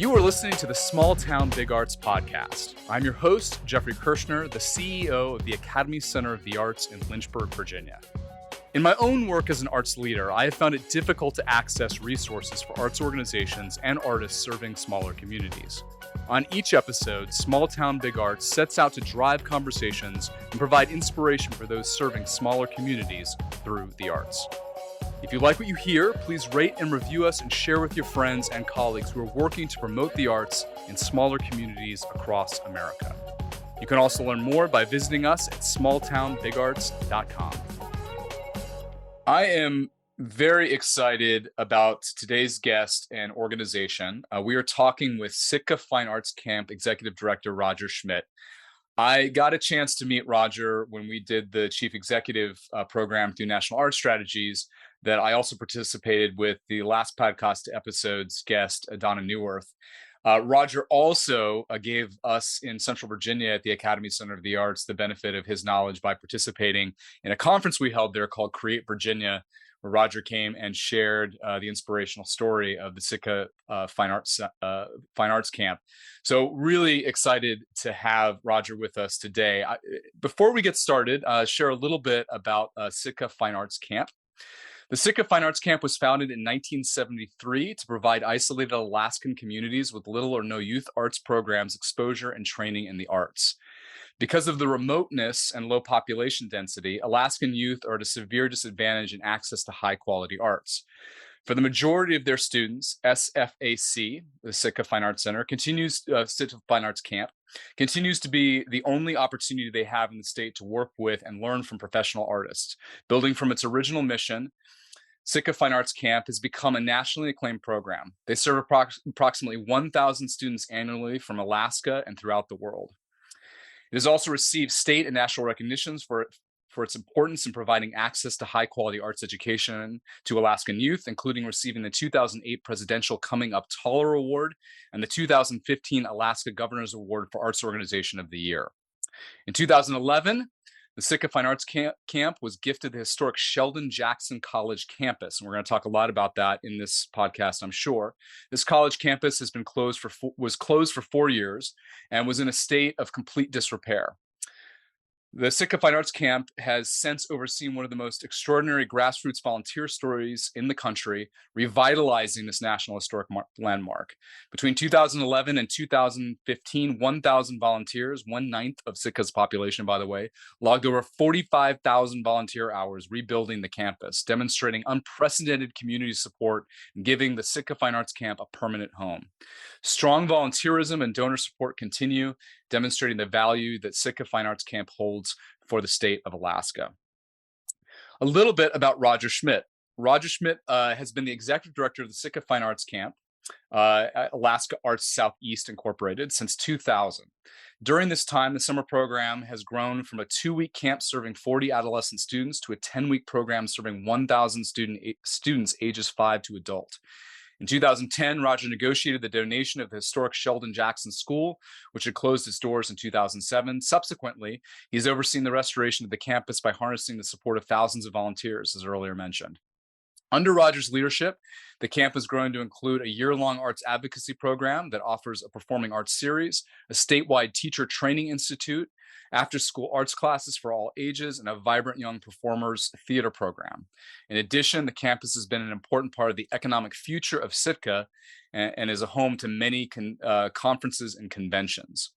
You are listening to the Small Town Big Arts podcast. I'm your host, Jeffrey Kirshner, the CEO of the Academy Center of the Arts in Lynchburg, Virginia. In my own work as an arts leader, I have found it difficult to access resources for arts organizations and artists serving smaller communities. On each episode, Small Town Big Arts sets out to drive conversations and provide inspiration for those serving smaller communities through the arts. If you like what you hear, please rate and review us and share with your friends and colleagues who are working to promote the arts in smaller communities across America. You can also learn more by visiting us at smalltownbigarts.com. I am very excited about today's guest and organization. We are talking with Sitka Fine Arts Camp Executive Director Roger Schmidt. I got a chance to meet Roger when we did the Chief Executive program through National Arts Strategies that I also participated with the last podcast episode's guest, Donna Neuwirth. Roger also gave us in Central Virginia at the Academy Center of the Arts the benefit of his knowledge by participating in a conference we held there called Create Virginia, where Roger came and shared the inspirational story of the Sitka Fine Arts Camp. So really excited to have Roger with us today. Before we get started, share a little bit about Sitka Fine Arts Camp. The Sitka Fine Arts Camp was founded in 1973 to provide isolated Alaskan communities with little or no youth arts programs, exposure, and training in the arts. Because of the remoteness and low population density, Alaskan youth are at a severe disadvantage in access to high-quality arts. For the majority of their students, SFAC, the Sitka Fine Arts Center, Sitka Fine Arts Camp, continues to be the only opportunity they have in the state to work with and learn from professional artists. Building from its original mission, Sitka Fine Arts Camp has become a nationally acclaimed program. They serve approximately 1,000 students annually from Alaska and throughout the world. It has also received state and national recognitions for its importance in providing access to high-quality arts education to Alaskan youth, including receiving the 2008 Presidential Coming Up Taller Award and the 2015 Alaska Governor's Award for Arts Organization of the Year. In 2011, the Sitka Fine Arts Camp was gifted the historic Sheldon Jackson College campus, and we're going to talk a lot about that in this podcast, I'm sure. This college campus was closed for 4 years and was in a state of complete disrepair. The Sitka Fine Arts Camp has since overseen one of the most extraordinary grassroots volunteer stories in the country, revitalizing this National Historic Landmark. Between 2011 and 2015, 1,000 volunteers, 1/9 of Sitka's population, by the way, logged over 45,000 volunteer hours rebuilding the campus, demonstrating unprecedented community support and giving the Sitka Fine Arts Camp a permanent home. Strong volunteerism and donor support continue, demonstrating the value that Sitka Fine Arts Camp holds for the state of Alaska. A little bit about Roger Schmidt. Roger Schmidt has been the executive director of the Sitka Fine Arts Camp, Alaska Arts Southeast Incorporated, since 2000. During this time, the summer program has grown from a 2-week camp serving 40 adolescent students to a 10-week program serving 1,000 students ages 5 to adult. In 2010, Roger negotiated the donation of the historic Sheldon Jackson School, which had closed its doors in 2007. Subsequently, he's overseen the restoration of the campus by harnessing the support of thousands of volunteers, as earlier mentioned. Under Roger's leadership, the camp has grown to include a year-long arts advocacy program that offers a performing arts series, a statewide teacher training institute, after-school arts classes for all ages, and a vibrant young performers theater program. In addition, the campus has been an important part of the economic future of Sitka and is a home to many conferences and conventions.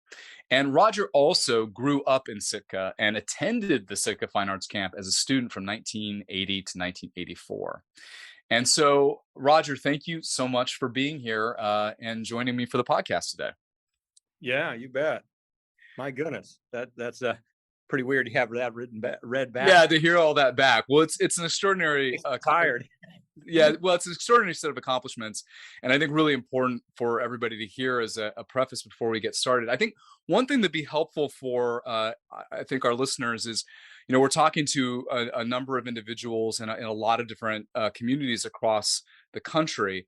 And Roger also grew up in Sitka and attended the Sitka Fine Arts Camp as a student from 1980 to 1984. And so, Roger, thank you so much for being here and joining me for the podcast today. Yeah, you bet. My goodness, that's pretty weird to have that read back. Yeah, to hear all that back. Well, it's an extraordinary. Tired. Yeah, well, it's an extraordinary set of accomplishments, and I think really important for everybody to hear as a preface before we get started. I think one thing that'd be helpful for I think our listeners is, we're talking to a number of individuals in a lot of different communities across the country.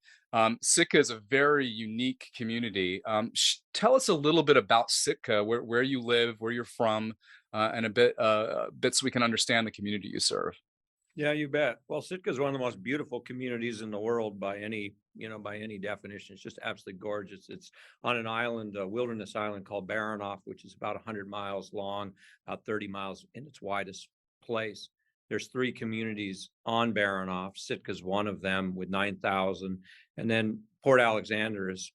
Sitka is a very unique community. Tell us a little bit about Sitka, where you live, where you're from, and a bit so we can understand the community you serve. Yeah, you bet. Well, Sitka is one of the most beautiful communities in the world by any, by any definition. It's just absolutely gorgeous. It's on an island, a wilderness island called Baranof, which is about 100 miles long, about 30 miles in its widest place. There's three communities on Baranof. Sitka's one of them with 9,000. And then Port Alexander is,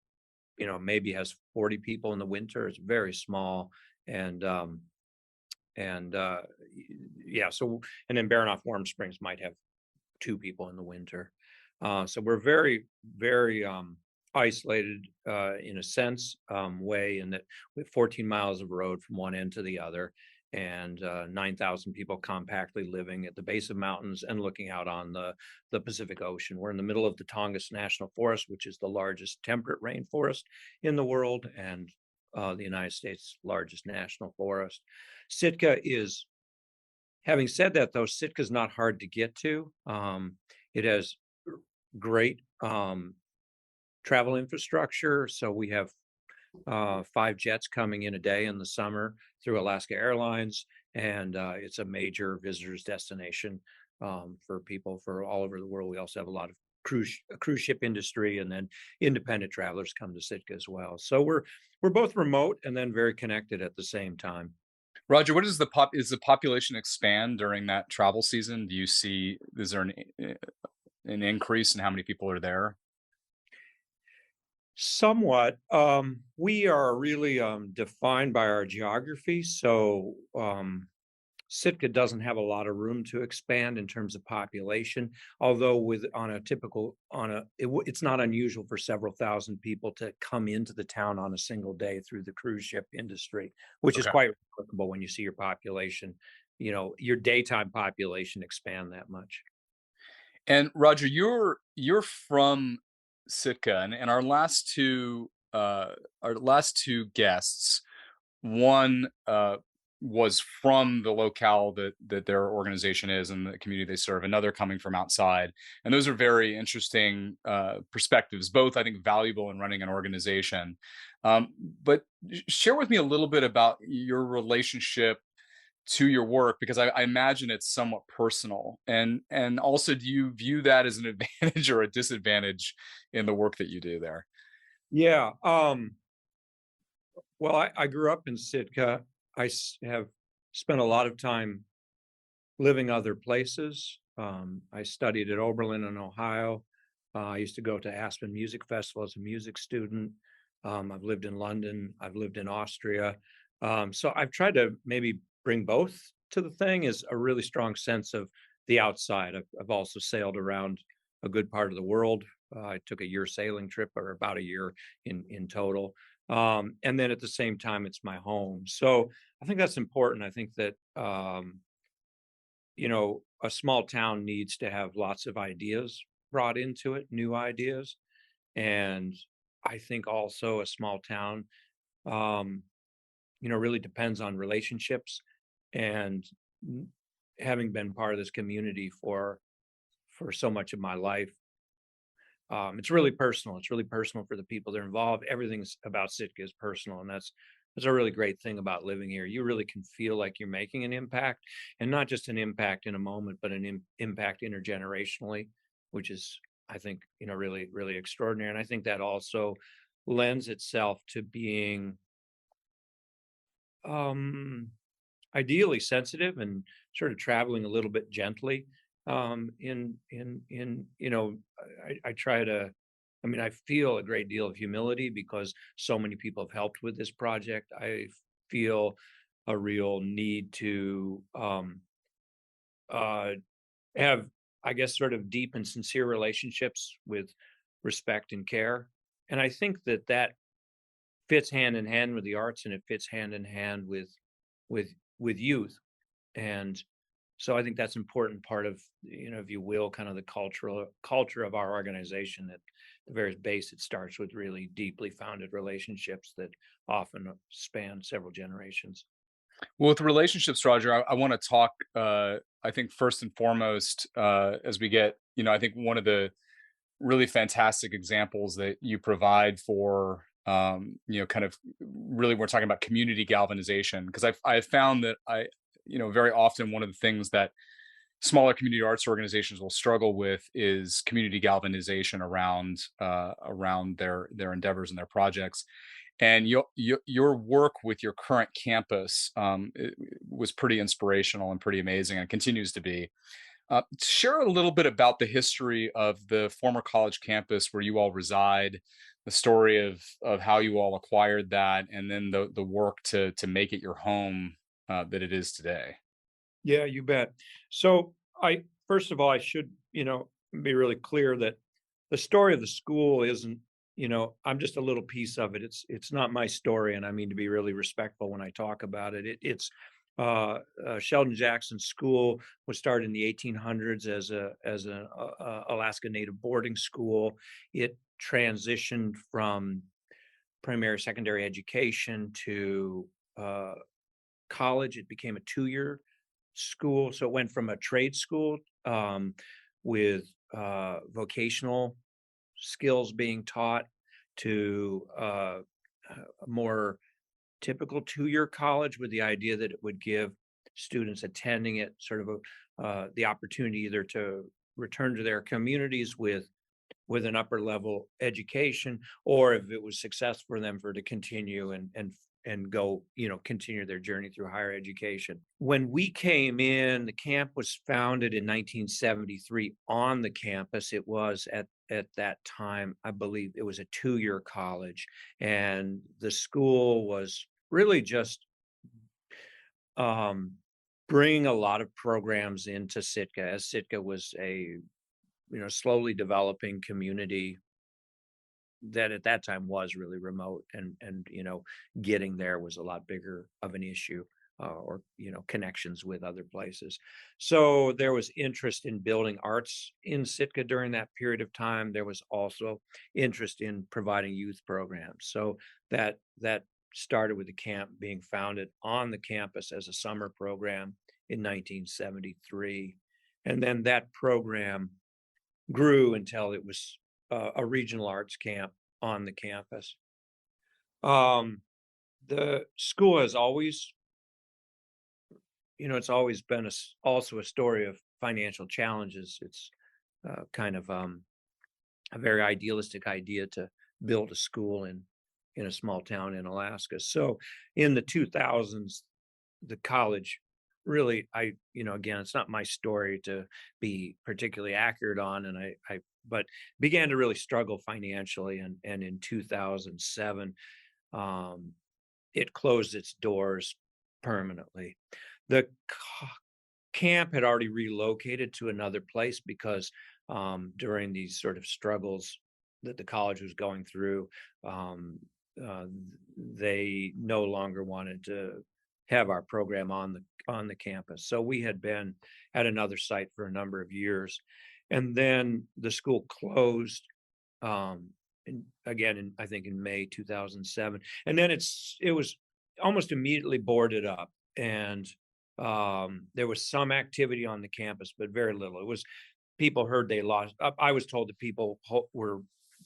maybe has 40 people in the winter. It's very small. And and yeah, so and then Baranof Warm Springs might have two people in the winter. So we're very, very isolated in a sense way, in that we have 14 miles of road from one end to the other, and 9,000 people compactly living at the base of mountains and looking out on the Pacific Ocean. We're in the middle of the Tongass National Forest, which is the largest temperate rainforest in the world, and the United States' largest national forest. Sitka is Having said that, though, Sitka is not hard to get to. It has great travel infrastructure. So we have 5 jets coming in a day in the summer through Alaska Airlines, and it's a major visitors destination for people for all over the world. We also have a lot of cruise ship industry, and then independent travelers come to Sitka as well. So we're both remote and then very connected at the same time. Roger, what is is the population expand during that travel season? Do you see, is there an increase in how many people are there? Somewhat. We are really defined by our geography. So Sitka doesn't have a lot of room to expand in terms of population. Although with on a typical on a it's not unusual for several thousand people to come into the town on a single day through the cruise ship industry, which is Okay. quite remarkable when you see your population, your daytime population expand that much. And Roger, you're from Sitka, and our last two guests, one was from the locale that their organization is and the community they serve. Another coming from outside, and those are very interesting perspectives. Both, I think, valuable in running an organization. But share with me a little bit about your relationship to your work, because I imagine it's somewhat personal, and also, do you view that as an advantage or a disadvantage in the work that you do there? Yeah. Well, I grew up in Sitka. Have spent a lot of time living other places. I studied at Oberlin in Ohio. I used to go to Aspen Music Festival as a music student. I've lived in London. I've lived in Austria. So I've tried to maybe bring both to the thing, is a really strong sense of the outside. I've also sailed around a good part of the world. I took a year sailing trip, or about a year in total. And then at the same time, it's my home. So I think that's important. I think that a small town needs to have lots of ideas brought into it, new ideas. And I think also a small town, um, really depends on relationships. And having been part of this community for so much of my life, it's really personal. It's really personal for the people that are involved. Everything's about Sitka is personal, and that's a really great thing about living here. You really can feel like you're making an impact, and not just an impact in a moment, but an impact intergenerationally, which is, I think, really, really extraordinary. And I think that also lends itself to being um, ideally sensitive and sort of traveling a little bit gently. In I try to. I mean, I feel a great deal of humility because so many people have helped with this project. I feel a real need to uh, have, I guess, sort of deep and sincere relationships with respect and care. And I think that fits hand in hand with the arts, and it fits hand in hand with with youth. And so I think that's an important part of, if you will, kind of the culture of our organization. At the very base, it starts with really deeply founded relationships that often span several generations. Well, with relationships, Roger, I want to talk. I think first and foremost, as we get, I think one of the really fantastic examples that you provide for, kind of really, we're talking about community galvanization, because I've found that very often one of the things that smaller community arts organizations will struggle with is community galvanization around their endeavors and their projects. And your work with your current campus was pretty inspirational and pretty amazing, and continues to be. Share a little bit about the history of the former college campus where you all reside, the story of how you all acquired that, and then the work to make it your home that it is today. Yeah, you bet. So I first of all, I should, be really clear that the story of the school isn't, I'm just a little piece of it. It's not my story, and I mean to be really respectful when I talk about it. It's Sheldon Jackson School was started in the 1800s as an Alaska Native boarding school. It transitioned from primary secondary education to college. It became a 2-year school. So it went from a trade school with vocational skills being taught to a more typical 2-year college, with the idea that it would give students attending it sort of the opportunity either to return to their communities with an upper level education, or if it was successful for them to continue and go, continue their journey through higher education. When we came in, the camp was founded in 1973 on the campus. It was at that time, I believe it was a 2-year college, and the school was really just um, bringing a lot of programs into Sitka, as Sitka was a slowly developing community that at that time was really remote, and getting there was a lot bigger of an issue, or connections with other places. So there was interest in building arts in Sitka during that period of time. There was also interest in providing youth programs. So that started with the camp being founded on the campus as a summer program in 1973, and then that program grew until it was a regional arts camp on the campus. Um, the school has always, it's always been also a story of financial challenges. It's kind of a very idealistic idea to build a school in a small town in Alaska. So in the 2000s, the college really, again, it's not my story to be particularly accurate on, and I but began to really struggle financially, and in 2007, um, it closed its doors permanently. The camp had already relocated to another place because during these sort of struggles that the college was going through, um, uh, they no longer wanted to have our program on the campus. So we had been at another site for a number of years, and then the school closed um, again I think in May 2007, and then it was almost immediately boarded up, and there was some activity on the campus, but very little. It was people heard they lost. I was told that people were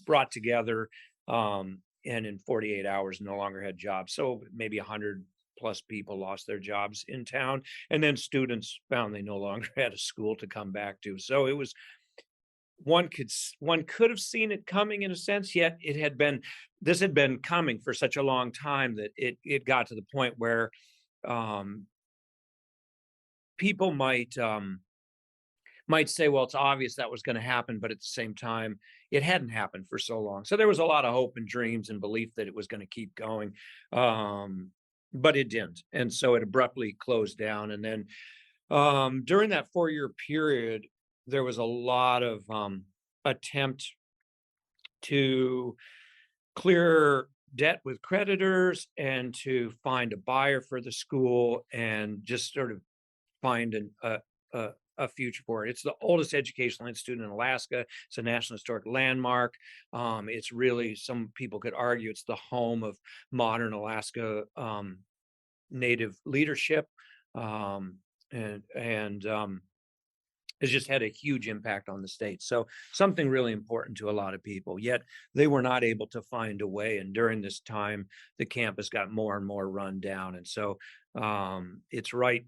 brought together, and in 48 hours no longer had jobs. So maybe 100 plus people lost their jobs in town, and then students found they no longer had a school to come back to. So it was one could have seen it coming in a sense, yet it had been this had been coming for such a long time that it got to the point where um, people might say, well, it's obvious that was going to happen, but at the same time, it hadn't happened for so long. So there was a lot of hope and dreams and belief that it was going to keep going, um, but it didn't, and so it abruptly closed down. And then during that 4-year period, there was a lot of attempt to clear debt with creditors and to find a buyer for the school and just sort of find a future for it. It's the oldest educational institute in Alaska. It's a National Historic Landmark. It's really, some people could argue, it's the home of modern Alaska Native leadership, um, and has just had a huge impact on the state. So something really important to a lot of people. Yet they were not able to find a way. And during this time, the campus got more and more run down. And so it's right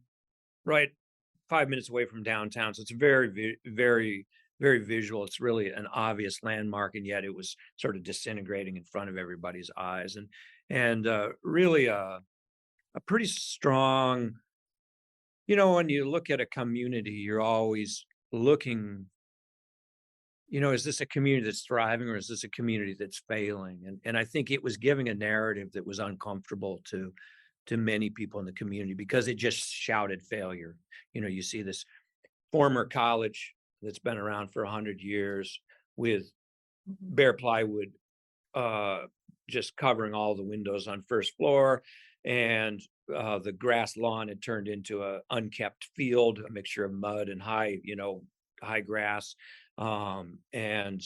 5 minutes away from downtown. So it's very visual. It's really an obvious landmark, and yet it was sort of disintegrating in front of everybody's eyes. And really a pretty strong, when you look at a community, you're always looking, is this a community that's thriving, or is this a community that's failing? And I think it was giving a narrative that was uncomfortable to many people in the community, because it just shouted failure. You see this former college that's been around for 100 years with bare plywood, uh, just covering all the windows on first floor, and the grass lawn had turned into a unkept field, a mixture of mud and high grass, and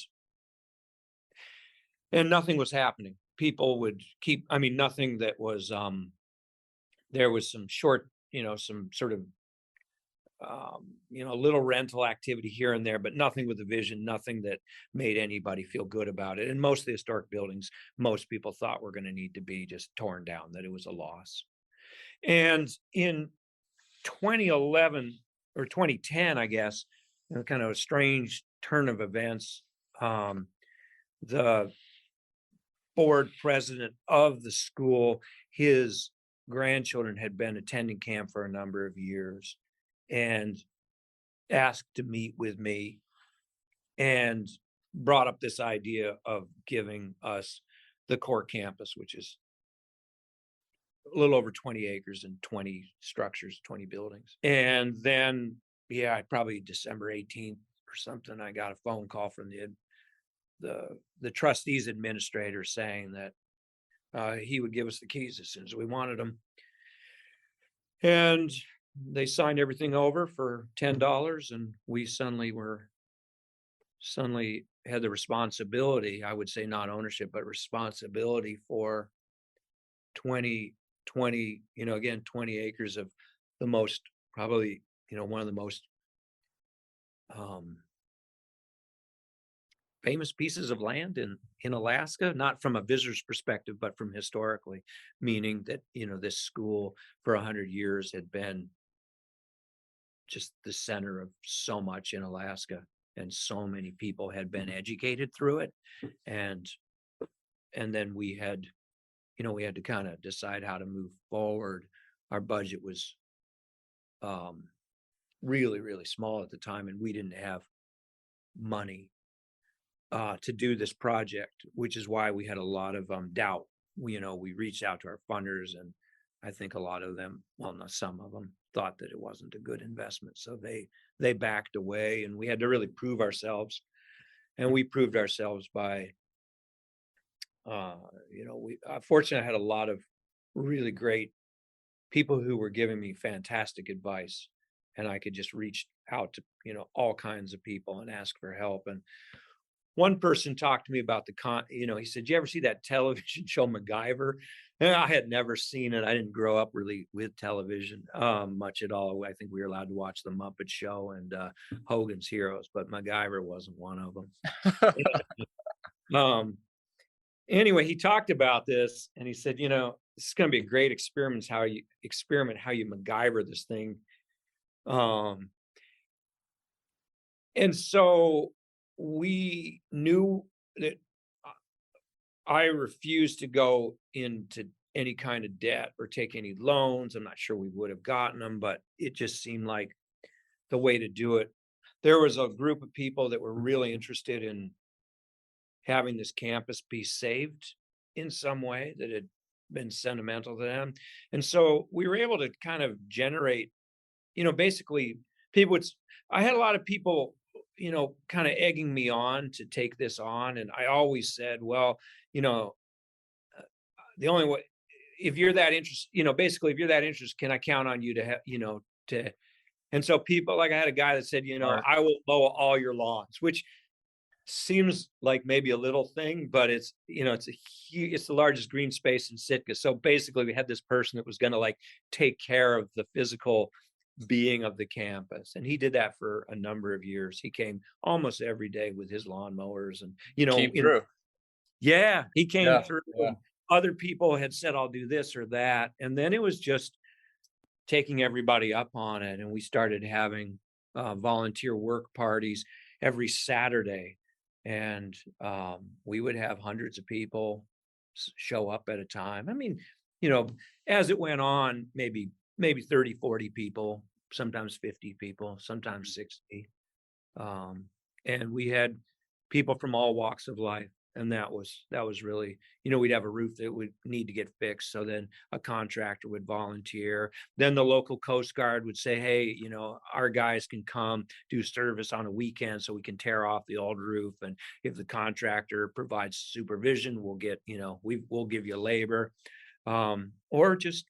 nothing was happening. People would keep, I mean, nothing that was, there was some short, some sort of, little rental activity here and there, but nothing with a vision, nothing that made anybody feel good about it. And most of the historic buildings, most people thought were going to need to be just torn down, that it was a loss. And in 2011 or 2010, I guess, kind of a strange turn of events, the board president of the school, his grandchildren had been attending camp for a number of years, and asked to meet with me, and brought up this idea of giving us the core campus, which is a little over 20 acres and 20 structures, 20 buildings. And then, yeah, probably December 18th or something, I got a phone call from the trustees administrator saying that he would give us the keys as soon as we wanted them. And they signed everything over for $10, and we suddenly had the responsibility, I would say not ownership, but responsibility for 20, again, 20 acres of the most, probably, one of the most famous pieces of land in Alaska, not from a visitor's perspective, but from historically, meaning that, this school for 100 years had been just the center of so much in Alaska, and so many people had been educated through it. And then we had to kind of decide how to move forward. Our budget was really, really small at the time, and we didn't have money to do this project, which is why we had a lot of doubt. We reached out to our funders, and I think a lot of them, well, not some of them, thought that it wasn't a good investment. So they backed away, and we had to really prove ourselves. And we proved ourselves by, fortunately, I had a lot of really great people who were giving me fantastic advice, and I could just reach out to, all kinds of people and ask for help. And one person talked to me about he said, "You ever see that television show MacGyver?" And I had never seen it. I didn't grow up really with television much at all. I think we were allowed to watch The Muppet Show and Hogan's Heroes, but MacGyver wasn't one of them. Anyway, he talked about this, and he said, this is going to be a great experiment, how you MacGyver this thing. And so we knew that I refused to go into any kind of debt or take any loans. I'm not sure we would have gotten them, but it just seemed like the way to do it. There was a group of people that were really interested in having this campus be saved in some way that had been sentimental to them. And so we were able to kind of generate, basically I had a lot of people, kind of egging me on to take this on. And I always said, well, the only way, if you're that interested, basically, if you're that interested, can I count on you to have, and so people, like I had a guy that said, Right. I will mow all your lawns, which seems like maybe a little thing, but it's, it's the largest green space in Sitka. So basically we had this person that was going to take care of the physical being of the campus. And he did that for a number of years. He came almost every day with his lawnmowers, and, Came through. yeah, he came Yeah. through. Yeah. And other people had said, I'll do this or that. And then it was just taking everybody up on it, and we started having volunteer work parties every Saturday, and we would have hundreds of people show up at a time. I mean, you know, as it went on, maybe 30, 40 people, sometimes 50 people, sometimes 60. Um, and we had people from all walks of life. And that was really, we'd have a roof that would need to get fixed. So then a contractor would volunteer. Then the local Coast Guard would say, hey, our guys can come do service on a weekend so we can tear off the old roof. And if the contractor provides supervision, we'll get, we'll give you labor. Or just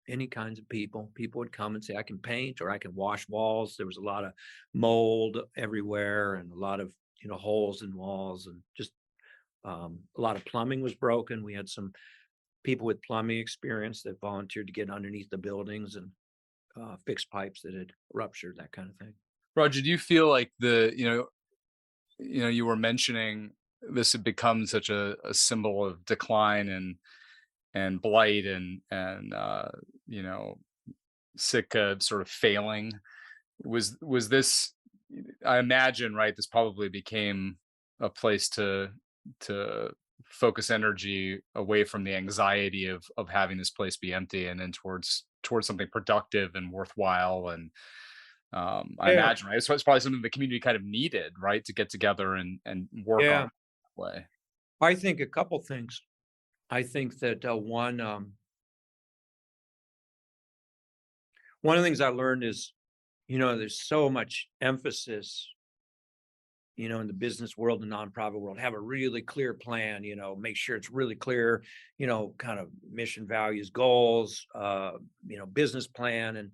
any kinds of people. People would come and say, I can paint or I can wash walls. There was a lot of mold everywhere and a lot of, holes in walls, and just a lot of plumbing was broken. We had some people with plumbing experience that volunteered to get underneath the buildings and fix pipes that had ruptured, that kind of thing. Roger, do you feel like you were mentioning this had become such a symbol of decline and blight and you know Sitka sort of failing? Was this? I imagine, right? This probably became a place to focus energy away from the anxiety of having this place be empty and then towards something productive and worthwhile. And I Yeah, imagine, right? So it's probably something the community kind of needed, right, to get together and work on yeah. it that way. I think a couple things. I think that one of the things I learned is, there's so much emphasis, in the business world and nonprofit world. Have a really clear plan, make sure it's really clear, kind of mission, values, goals, business plan.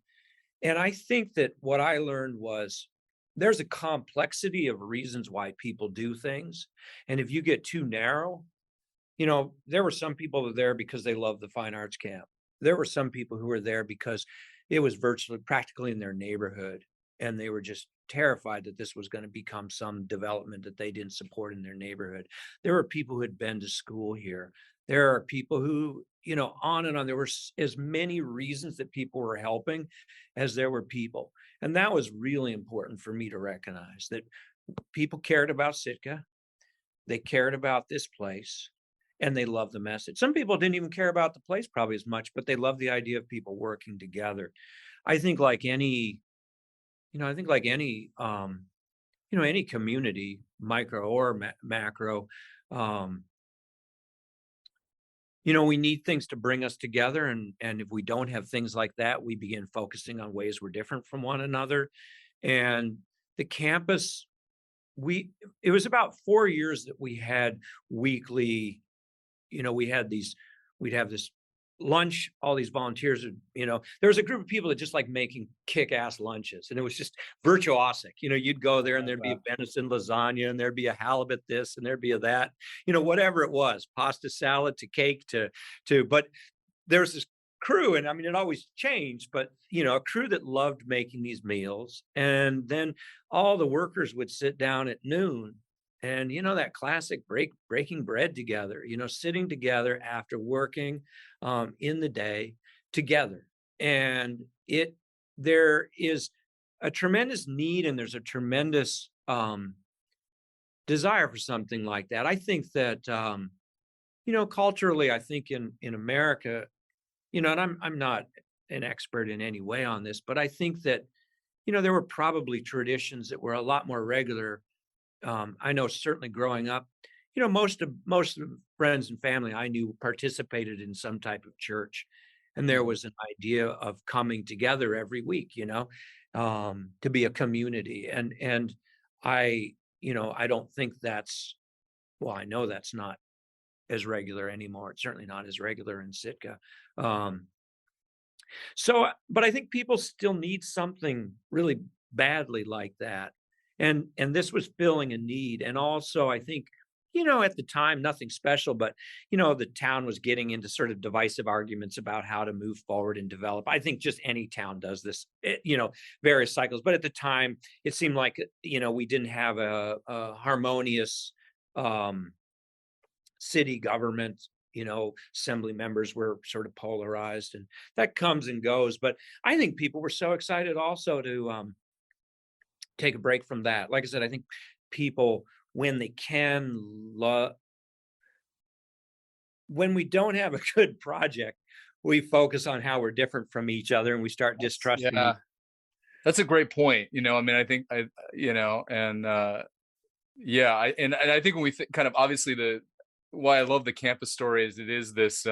And I think that what I learned was there's a complexity of reasons why people do things. And if you get too narrow, there were some people who were there because they loved the fine arts camp. There were some people who were there because it was virtually practically in their neighborhood, and they were just terrified that this was going to become some development that they didn't support in their neighborhood. There were people who had been to school here. There are people who, on and on. There were as many reasons that people were helping as there were people. And that was really important for me to recognize that people cared about Sitka. They cared about this place, and they loved the message. Some people didn't even care about the place probably as much, but they loved the idea of people working together. I think like any, I think like any community, micro or macro, um, we need things to bring us together. And if we don't have things like that, we begin focusing on ways we're different from one another. And the campus, we it was about 4 years that we had weekly, we had these, we'd have this lunch, all these volunteers would, there was a group of people that just like making kick-ass lunches. And it was just virtuosic. You'd go there and there'd be a venison lasagna and there'd be a halibut this and there'd be a that, whatever it was, pasta salad to cake but there's this crew, and I mean, it always changed, but a crew that loved making these meals. And then all the workers would sit down at noon, and that classic breaking bread together, sitting together after working in the day together. And there is a tremendous need, and there's a tremendous desire for something like that. I think that culturally, I think in America, and I'm not an expert in any way on this, but I think that, there were probably traditions that were a lot more regular. I know certainly growing up, most of friends and family I knew participated in some type of church, and there Mhm. was an idea of coming together every week, to be a community. And I don't think that's, well, I know that's not as regular anymore. It's certainly not as regular in Sitka. Um, but I think people still need something really badly like that. And this was filling a need. And also, I think, at the time, nothing special, but, the town was getting into sort of divisive arguments about how to move forward and develop. I think just any town does this, various cycles. But at the time, it seemed like, we didn't have a harmonious um, city government. assembly members were sort of polarized, and that comes and goes. But I think people were so excited also to take a break from that. Like I said, I think people, when they can, when we don't have a good project, we focus on how we're different from each other and we start distrusting Yeah, that's a great point. I mean, I think yeah, and I think when we kind of obviously why I love the campus story is it is this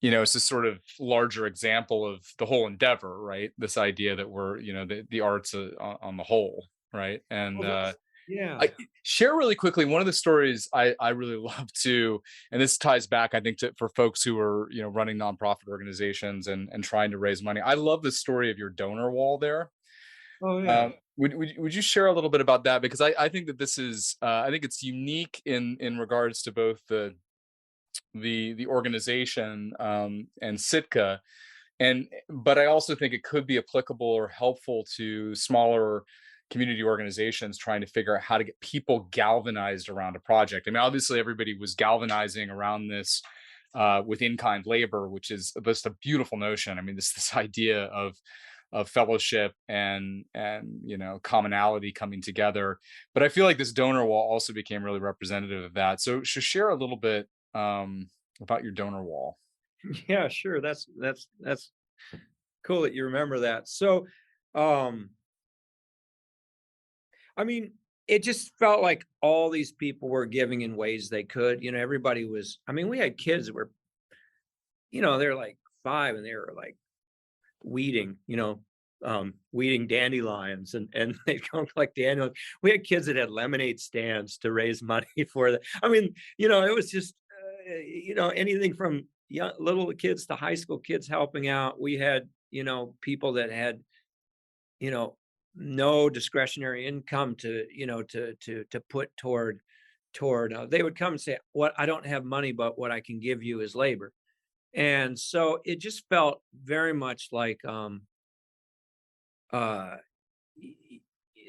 it's this sort of larger example of the whole endeavor, right? This idea that we're, the arts on the whole, right? And Well, yeah. I share really quickly one of the stories I really love too, and this ties back, I think, to for folks who are running nonprofit organizations and trying to raise money. I love the story of your donor wall there. Oh, yeah. Would you share a little bit about that? Because I think that this is I think it's unique in regards to both the organization and Sitka, but I also think it could be applicable or helpful to smaller community organizations trying to figure out how to get people galvanized around a project. I mean, obviously everybody was galvanizing around this with in-kind labor, which is just a beautiful notion. I mean, this idea of fellowship and commonality coming together. But I feel like this donor wall also became really representative of that. So share a little bit about your donor wall. Yeah, sure. That's cool that you remember that. So, um, I mean, it just felt like all these people were giving in ways they could. Everybody was, I mean, we had kids that were, they're like 5 and they were like weeding, weeding dandelions and they don't like dandelions. We had kids that had lemonade stands to raise money for that. I mean, it was just, anything from young little kids to high school kids helping out. We had, people that had, you know, no discretionary income to, to put toward, they would come and say, what, I don't have money, but what I can give you is labor. And so it just felt very much like uh,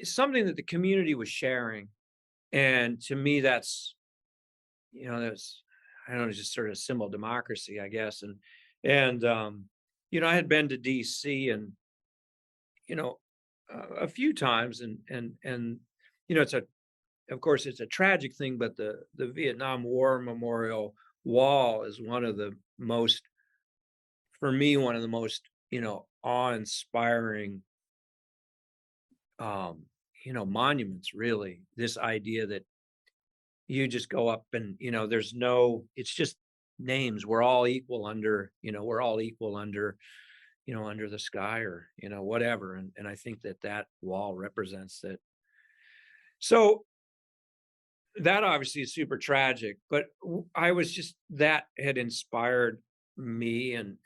something that the community was sharing. And to me, that's, I don't know, just sort of a symbol of democracy, I guess. And I had been to DC and, you know, a few times and, it's of course, it's a tragic thing, but the Vietnam War Memorial Wall is one of the most, for me, one of the most, awe-inspiring, um, monuments, really. This idea that you just go up and, there's no, it's just names. We're all equal under, we're all equal under, under the sky or, whatever. And I think that wall represents that. So that obviously is super tragic, but I was just, that had inspired me and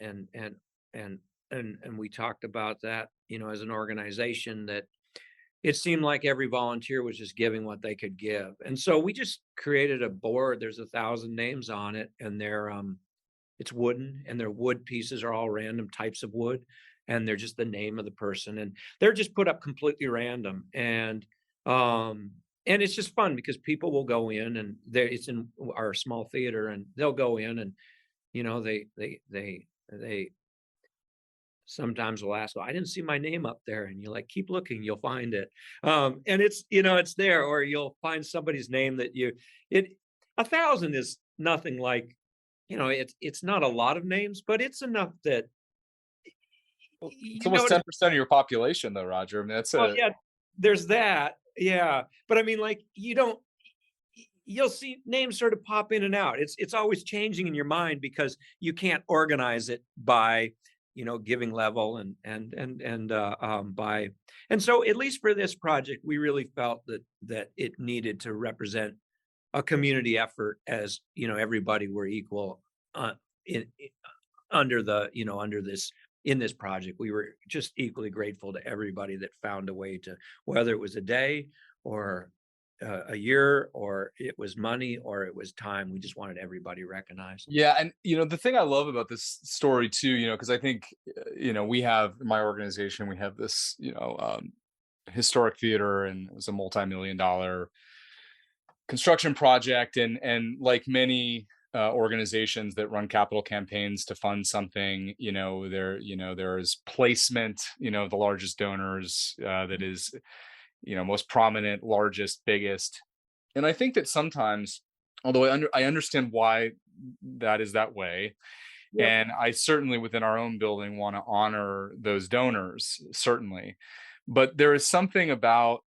we talked about that, as an organization that it seemed like every volunteer was just giving what they could give. And so we just created a board. There's 1,000 names on it and it's wooden and their wood pieces are all random types of wood and they're just the name of the person and they're just put up completely random. And it's just fun because people will go in and it's in our small theater and they'll go in and, they sometimes will ask, well, I didn't see my name up there. And you're like, keep looking, you'll find it. And it's there, or you'll find somebody's name that it, 1,000 is nothing like, it's not a lot of names, but it's enough that, Well, it's you almost notice, 10% of your population, though, Roger. I mean, that's well, a yeah, there's that. Yeah. But I mean, like, you'll see names sort of pop in and out. It's always changing in your mind because you can't organize it by, giving level and by, and so at least for this project, we really felt that it needed to represent a community effort as, everybody were equal in under the, under this, in this project. We were just equally grateful to everybody that found a way to, whether it was a day or a year or it was money or it was time. We just wanted everybody recognized. yeah. And the thing I love about this story too, because I think we have in my organization we have this historic theater, and it was a multi-million-dollar construction project, and like many organizations that run capital campaigns to fund something. There is placement. The largest donors, that is, most prominent, largest, biggest. And I think that sometimes, although I understand why that is that way, Yep. and I certainly within our own building want to honor those donors, certainly. But there is something about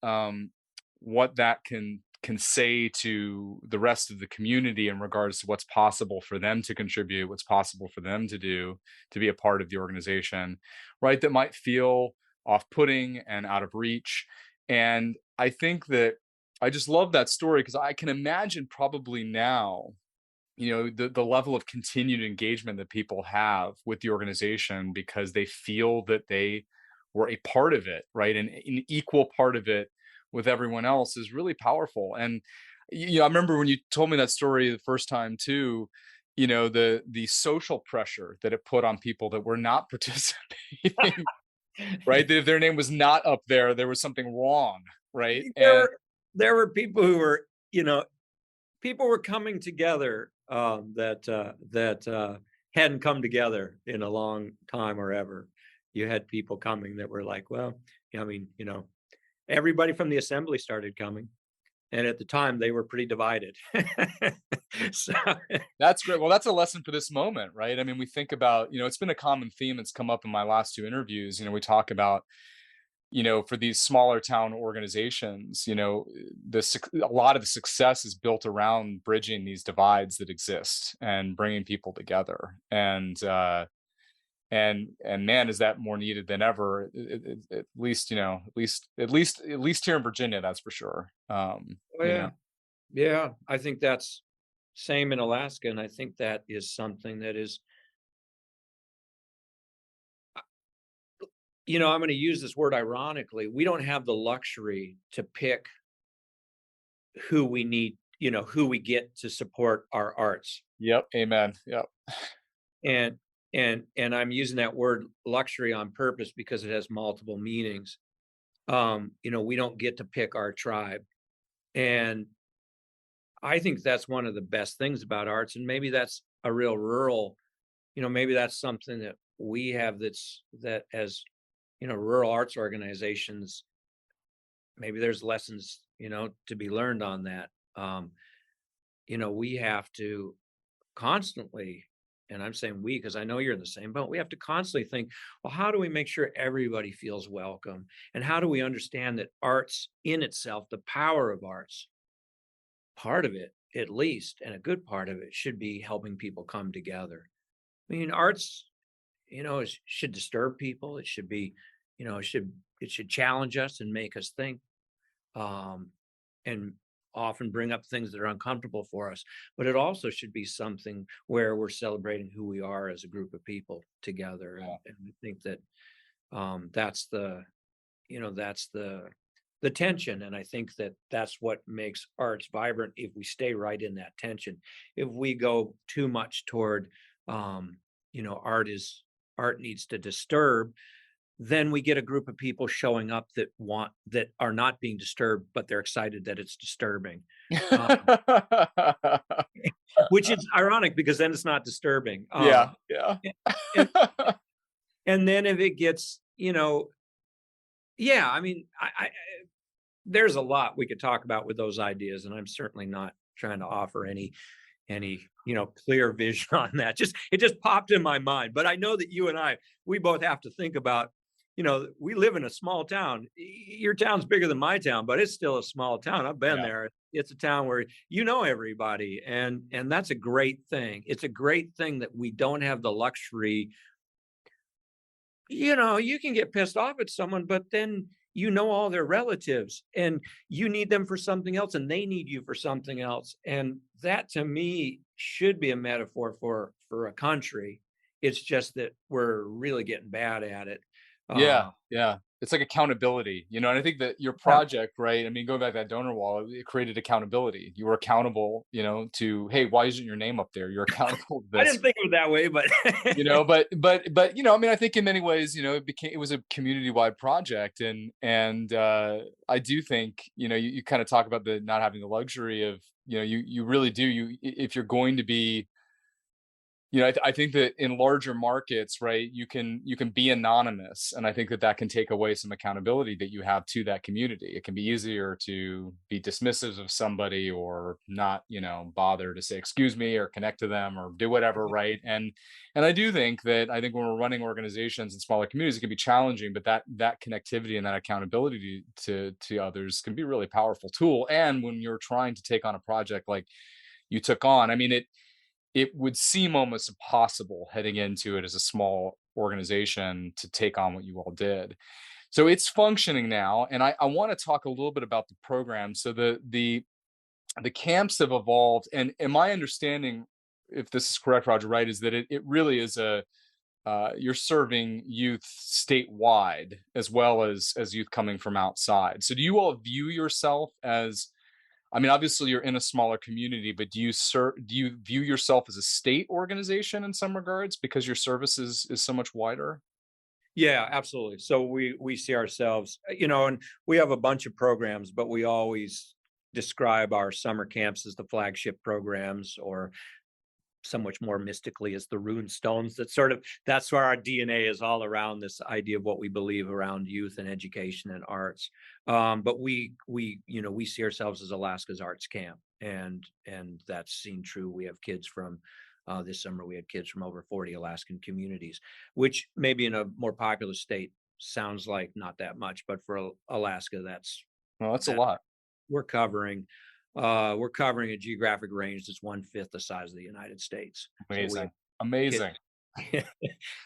what that can say to the rest of the community in regards to what's possible for them to contribute, what's possible for them to do to be a part of the organization, right? That might feel off-putting and out of reach. And I think that I just love that story because I can imagine probably now, the level of continued engagement that people have with the organization because they feel that they were a part of it, right? And an equal part of it with everyone else is really powerful. And I remember when you told me that story the first time too, the social pressure that it put on people that were not participating, right? That if their name was not up there was something wrong, right? There And were there were people who were, people were coming together, that hadn't come together in a long time or ever. You had people coming that were like, well, I mean, everybody from the assembly started coming, and at the time they were pretty divided. So, that's great. Well, that's a lesson for this moment, right? I mean, we think about, it's been a common theme that's come up in my last two interviews. We talk about, for these smaller town organizations, a lot of the success is built around bridging these divides that exist and bringing people together. And man, is that more needed than ever? At least, at least here in Virginia, that's for sure. oh yeah, yeah, I think that's same in Alaska, and I think that is something that is, I'm going to use this word ironically. We don't have the luxury to pick who we need, who we get to support our arts. Yep. Amen. Yep. And and I'm using that word luxury on purpose because it has multiple meanings. We don't get to pick our tribe. And I think that's one of the best things about arts. And maybe that's a real rural, maybe that's something that we have that as, rural arts organizations, maybe there's lessons, to be learned on that. We have to constantly, and I'm saying we because I know you're in the same boat, we have to constantly think, well, how do we make sure everybody feels welcome? And how do we understand that arts in itself, the power of arts, part of it, at least, and a good part of it should be helping people come together. I mean, arts, should disturb people. It should be, it should challenge us and make us think. Um, and often bring up things that are uncomfortable for us. But it also should be something where we're celebrating who we are as a group of people together. Yeah. And I think that that's the tension. And I think that that's what makes arts vibrant if we stay right in that tension. If we go too much toward, um, art needs to disturb, then we get a group of people showing up that are not being disturbed, but they're excited that it's disturbing, um, which is ironic because then it's not disturbing. Yeah. Yeah. A- and and then if it gets, yeah, I mean, there's a lot we could talk about with those ideas, and I'm certainly not trying to offer any clear vision on that. Just it just popped in my mind, but I know that you and I, we both have to think about, we live in a small town. Your town's bigger than my town, but it's still a small town. I've been Yeah. there. It's a town where you know everybody, and that's a great thing. It's a great thing that we don't have the luxury. You can get pissed off at someone, but then all their relatives and you need them for something else and they need you for something else. And that to me should be a metaphor for a country. It's just that we're really getting bad at it. Yeah, Uh yeah. It's like accountability, and I think that your yeah. project, right? I mean, going back to that donor wall, it created accountability. You were accountable, to, hey, why isn't your name up there? You're accountable to I this, didn't think of it that way, but but I mean, I think in many ways, it was a community-wide project. And I do think, you kind of talk about the not having the luxury of, you really do. If you're going to be I think that in larger markets, right, you can be anonymous, and I think that that can take away some accountability that you have to that community. It can be easier to be dismissive of somebody or not, bother to say excuse me or connect to them or do whatever, right? And I think when we're running organizations in smaller communities, it can be challenging, but that connectivity and that accountability to others can be a really powerful tool. And when you're trying to take on a project like you took on, I mean, it would seem almost impossible heading into it as a small organization to take on what you all did. So it's functioning now, and I want to talk a little bit about the program. So the camps have evolved, and my understanding, if this is correct, Roger, right, is that it really is a you're serving youth statewide as well as youth coming from outside. So do you all view yourself as, I mean, obviously you're in a smaller community, but do you view yourself as a state organization in some regards because your service is so much wider? Yeah, absolutely. So we see ourselves, and we have a bunch of programs, but we always describe our summer camps as the flagship programs, or so much more mystically as the rune stones. That's where our DNA is, all around this idea of what we believe around youth and education and arts. But we see ourselves as Alaska's arts camp, and that's seen true. We have kids from this summer. We had kids from over 40 Alaskan communities, which maybe in a more populous state sounds like not that much, but for Alaska, Well, that's a that lot. we're covering we're covering a geographic range that's one-fifth the size of the United States. So we have Amazing. kids Amazing.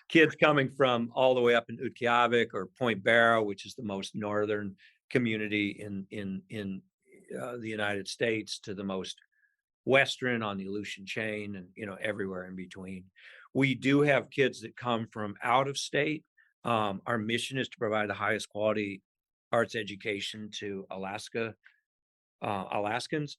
kids coming from all the way up in Utqiagvik or Point Barrow, which is the most northern community in the United States, to the most western on the Aleutian chain, and everywhere in between. We do have kids that come from out of state. Our mission is to provide the highest quality arts education to Alaskans.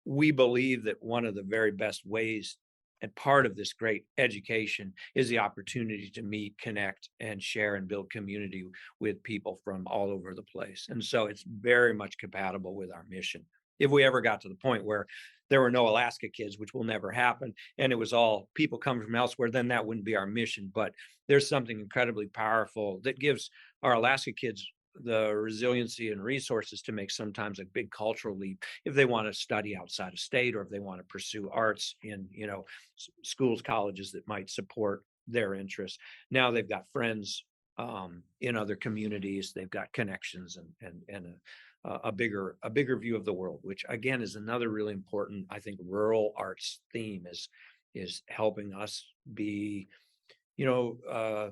We believe that one of the very best ways and part of this great education is the opportunity to meet, connect, and share and build community with people from all over the place. And so it's very much compatible with our mission. If we ever got to the point where there were no Alaska kids, which will never happen, and it was all people coming from elsewhere, then that wouldn't be our mission. But there's something incredibly powerful that gives our Alaska kids the resiliency and resources to make sometimes a big cultural leap if they want to study outside of state, or if they want to pursue arts in schools, colleges that might support their interests. Now they've got friends in other communities. They've got connections, and a bigger view of the world, which again is another really important, I think, rural arts theme is helping us be, you know,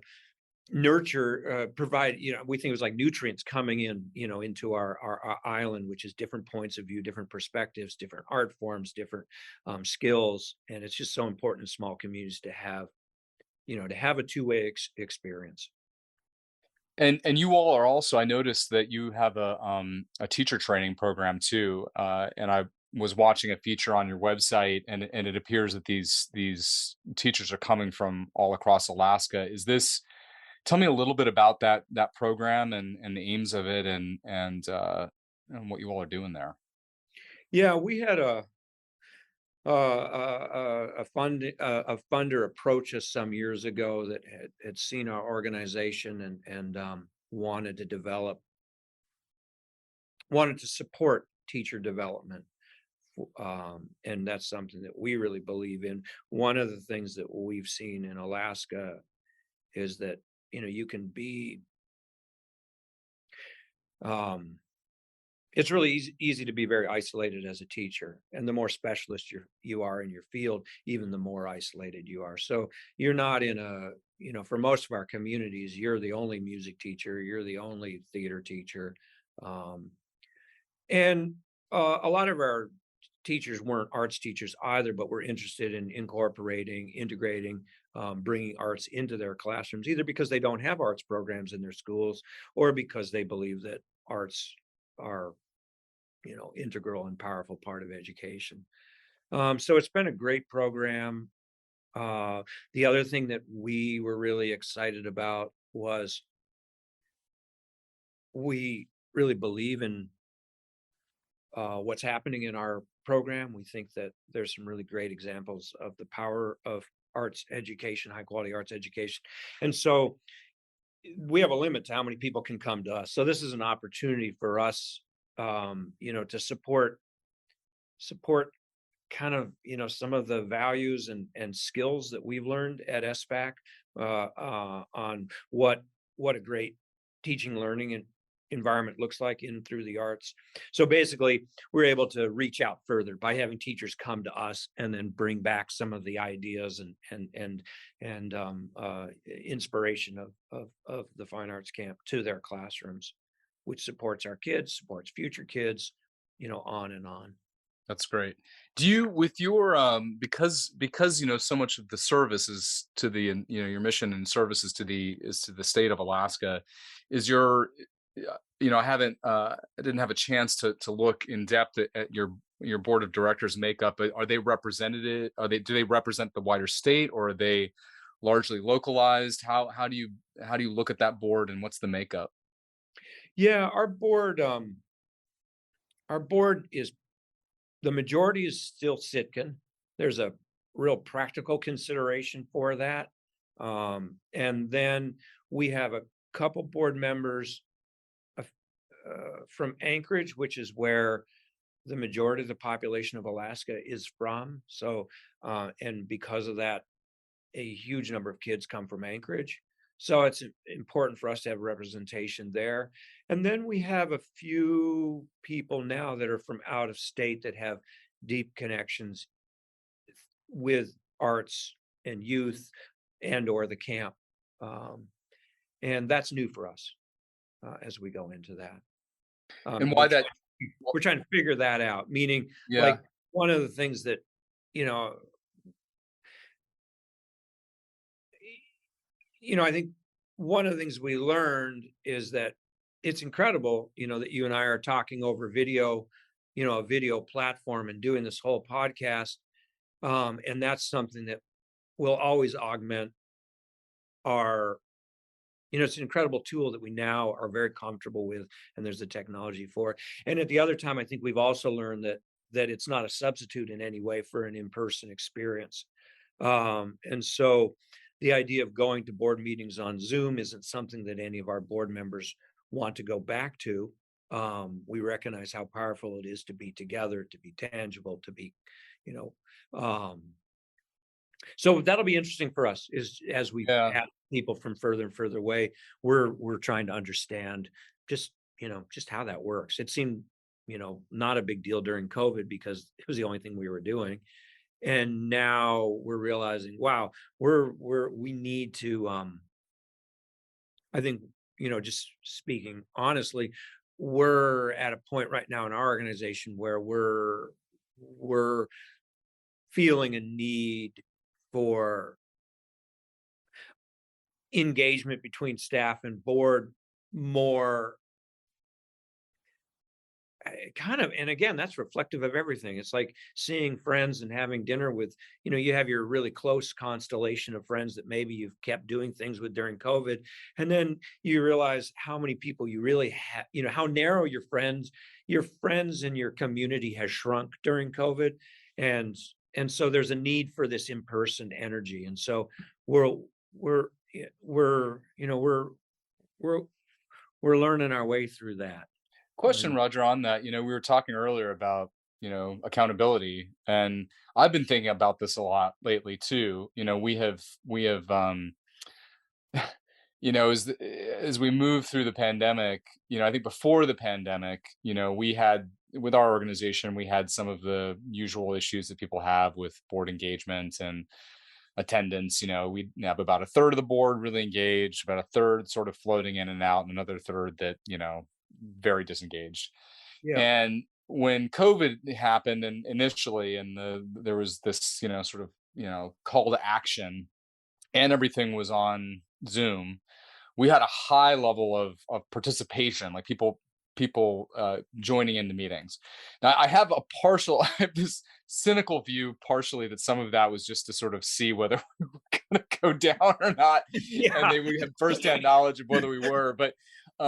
nurture, provide, we think it was like nutrients coming in, into our island, which is different points of view, different perspectives, different art forms, different skills. And it's just so important in small communities to have a two-way experience. And you all are also, I noticed that you have a teacher training program too. And I was watching a feature on your website, and it appears that these teachers are coming from all across Alaska. Is this Tell me a little bit about that program and the aims of it, and what you all are doing there. Yeah, we had a funder approach us some years ago that had seen our organization, and wanted to support teacher development. And that's something that we really believe in. One of the things that we've seen in Alaska is that you can be um, it's really easy to be very isolated as a teacher, and the more specialist you are in your field, even the more isolated you are. So you're not in for most of our communities, you're the only music teacher, you're the only theater teacher. um, and a lot of our teachers weren't arts teachers either, but were interested in incorporating, integrating, bringing arts into their classrooms, either because they don't have arts programs in their schools, or because they believe that arts are, integral and powerful part of education. So it's been a great program. The other thing that we were really excited about was we really believe in what's happening in our program. We think that there's some really great examples of the power of arts education, high quality arts education. And so we have a limit to how many people can come to us. So this is an opportunity for us, to support kind of, some of the values and skills that we've learned at SBAC, on what a great teaching learning and environment looks like in through the arts. So basically, we're able to reach out further by having teachers come to us and then bring back some of the ideas and inspiration of the fine arts camp to their classrooms, which supports our kids, supports future kids, on and on. That's great. Do you, with your, because so much of the service is to the, your mission and services to the is to the state of Alaska, is your, I didn't have a chance to look in depth at your board of directors makeup. But are they represented? Do they represent the wider state, or are they largely localized? How do you look at that board, and what's the makeup? Yeah, our board is the majority is still Sitkin. There's a real practical consideration for that. And then we have a couple board members from Anchorage, which is where the majority of the population of Alaska is from. So, and because of that, a huge number of kids come from Anchorage. So it's important for us to have representation there. And then we have a few people now that are from out of state that have deep connections with arts and youth and or the camp. Um, and that's new for us as we go into that. And We're why that? we're trying to figure that out, meaning Yeah. like one of the things that, you know, I think one of the things we learned is that it's incredible, that you and I are talking over video, a video platform and doing this whole podcast. And that's something that will always augment our, it's an incredible tool that we now are very comfortable with, and there's the technology for it. And at the other time, I think we've also learned that it's not a substitute in any way for an in-person experience. And so the idea of going to board meetings on Zoom isn't something that any of our board members want to go back to. We recognize how powerful it is to be together, to be tangible, to be, you know, um, so that'll be interesting for us is as we Yeah. have people from further and further away, we're trying to understand just, just how that works. It seemed, not a big deal during COVID because it was the only thing we were doing. And now we're realizing, wow, we need to I think, just speaking honestly, we're at a point right now in our organization where we're feeling a need for engagement between staff and board more kind of, and again, that's reflective of everything. It's like seeing friends and having dinner with, you have your really close constellation of friends that maybe you've kept doing things with during COVID. And then you realize how many people you really have, how narrow your friends and your community has shrunk during COVID. And and so there's a need for this in-person energy. And so we're we're we're we're we're learning our way through that. Question, And Roger, on that. We were talking earlier about, accountability, and I've been thinking about this a lot lately too. We have as we move through the pandemic, I think before the pandemic, we had, with our organization, we had some of the usual issues that people have with board engagement and attendance. We have about a third of the board really engaged, about a third sort of floating in and out, and another third that, very disengaged. yeah. And when COVID happened, and initially, and there was this, sort of, call to action, and everything was on Zoom, we had a high level of participation, like people joining into meetings. Now I have a partial, I have this cynical view, partially, that some of that was just to sort of see whether we were going to go down or not, and Yeah. then we had firsthand knowledge of whether we were. But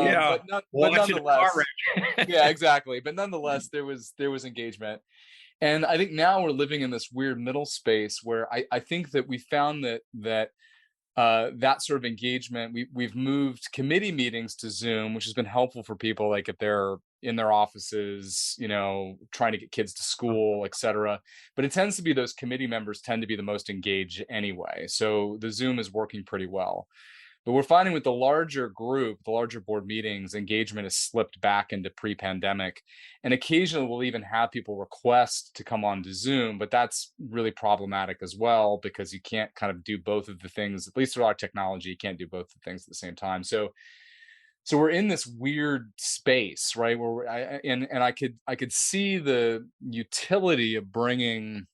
Yeah, But watching a car nonetheless, wreck. yeah, exactly. But nonetheless, there was engagement. And I think now we're living in this weird middle space where I think that we found that sort of engagement, we've moved committee meetings to Zoom, which has been helpful for people like if they're in their offices, trying to get kids to school, et cetera. But it tends to be those committee members tend to be the most engaged anyway. So the Zoom is working pretty well. But we're finding with the larger group, the larger board meetings, engagement has slipped back into pre-pandemic. And occasionally we'll even have people request to come on to Zoom, but that's really problematic as well because you can't kind of do both of the things, at least with our technology, you can't do both the things at the same time. So we're in this weird space, right? And I could see the utility of bringing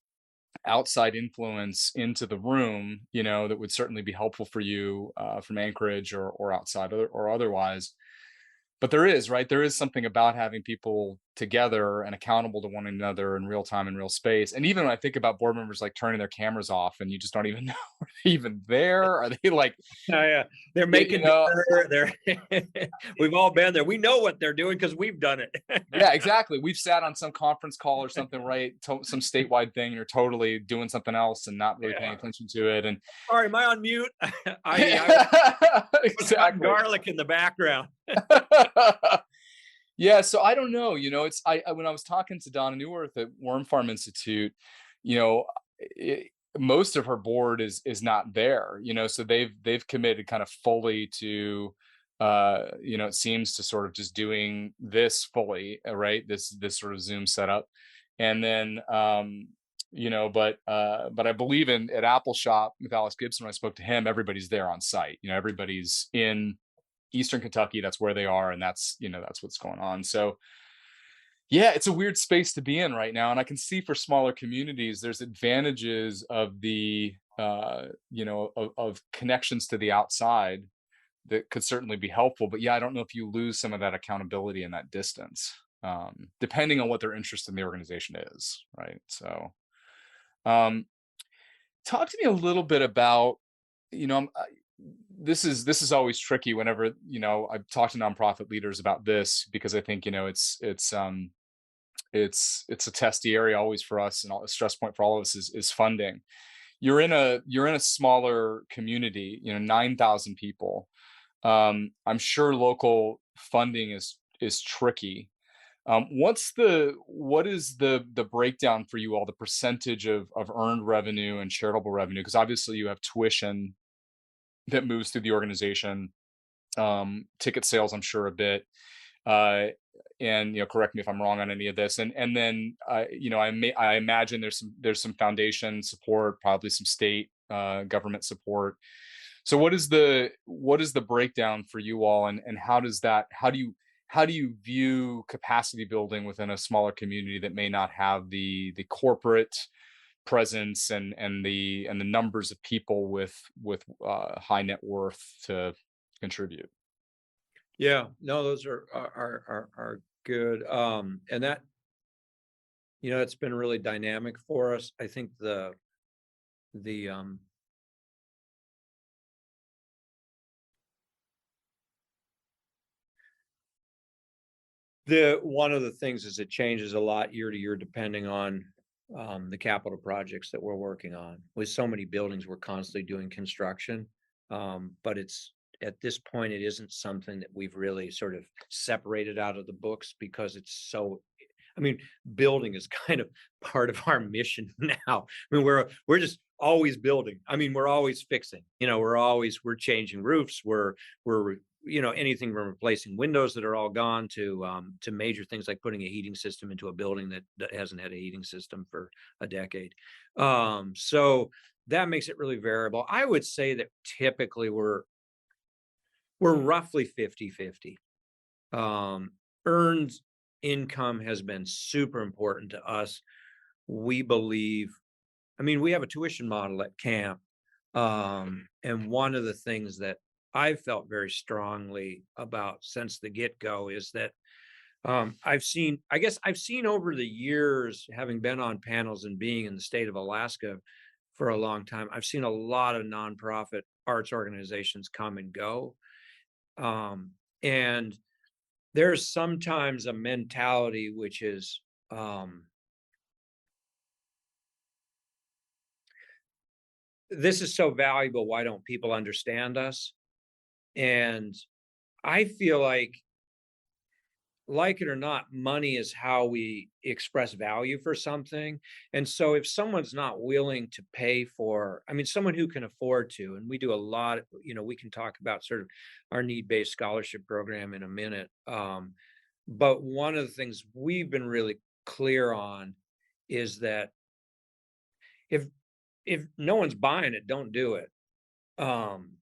outside influence into the room, that would certainly be helpful for you from Anchorage or outside or otherwise. But there is, right? There is something about having people together and accountable to one another in real time and real space. And even when I think about board members like turning their cameras off and you just don't even know are they even there. Are they like, Oh, yeah. They're you you making know, dinner. We've all been there. We know what they're doing because we've done it. yeah, exactly. We've sat on some conference call or something, right? Some statewide thing. You're totally doing something else and not really paying Yeah. attention to it. And Sorry, am I on mute? I was cutting exactly. garlic in the background. Yeah, so I don't know. It's when I was talking to Donna Newworth at Worm Farm Institute, you know, it, most of her board is not there. So they've committed kind of fully to, it seems to sort of just doing this fully, right? This sort of Zoom setup, and then, but I believe in at Apple Shop with Alex Gibson. When I spoke to him, everybody's there on site. Everybody's in Eastern Kentucky. That's where they are, and that's what's going on. So yeah, it's a weird space to be in right now, and I can see for smaller communities, there's advantages of the of connections to the outside that could certainly be helpful. But yeah, I don't know if you lose some of that accountability and that distance, depending on what their interest in the organization is, right? So, um, talk to me a little bit about you know this is always tricky whenever I've talked to nonprofit leaders about this because I think it's a testy area always for us, and a stress point for all of us is funding. You're in a smaller community, 9,000 people. I'm sure local funding is tricky. What is the breakdown for you all, the percentage of earned revenue and charitable revenue? Because obviously you have tuition that moves through the organization, ticket sales, I'm sure a bit, uh, and correct me if I'm wrong on any of this. And then I imagine there's some foundation support, probably some state government support. So what is the breakdown for you all, and how do you view capacity building within a smaller community that may not have the corporate presence and the numbers of people with high net worth to contribute? Yeah, no, those are good. And that, it's been really dynamic for us. I think the one of the things is it changes a lot year to year depending on the capital projects that we're working on. With so many buildings, we're constantly doing construction. But it's at this point, it isn't something that we've really sort of separated out of the books because it's so, I mean, building is kind of part of our mission now. I mean, we're just always building. I mean, we're always fixing. We're changing roofs. We're anything from replacing windows that are all gone to major things like putting a heating system into a building that hasn't had a heating system for a decade. So that makes it really variable. I would say that typically we're roughly 50-50. Earned income has been super important to us. We believe, I mean, we have a tuition model at camp. And one of the things that I've felt very strongly about since the get-go is that I guess I've seen over the years, having been on panels and being in the state of Alaska for a long time, I've seen a lot of nonprofit arts organizations come and go. Um, And there's sometimes a mentality which is, this is so valuable. Why don't people understand us? And I feel like it or not, money is how we express value for something. And so if someone's not willing to pay for, I mean, someone who can afford to, and we do a lot, we can talk about sort of our need-based scholarship program in a minute. But one of the things we've been really clear on is that if if no one's buying it, don't do it. Um,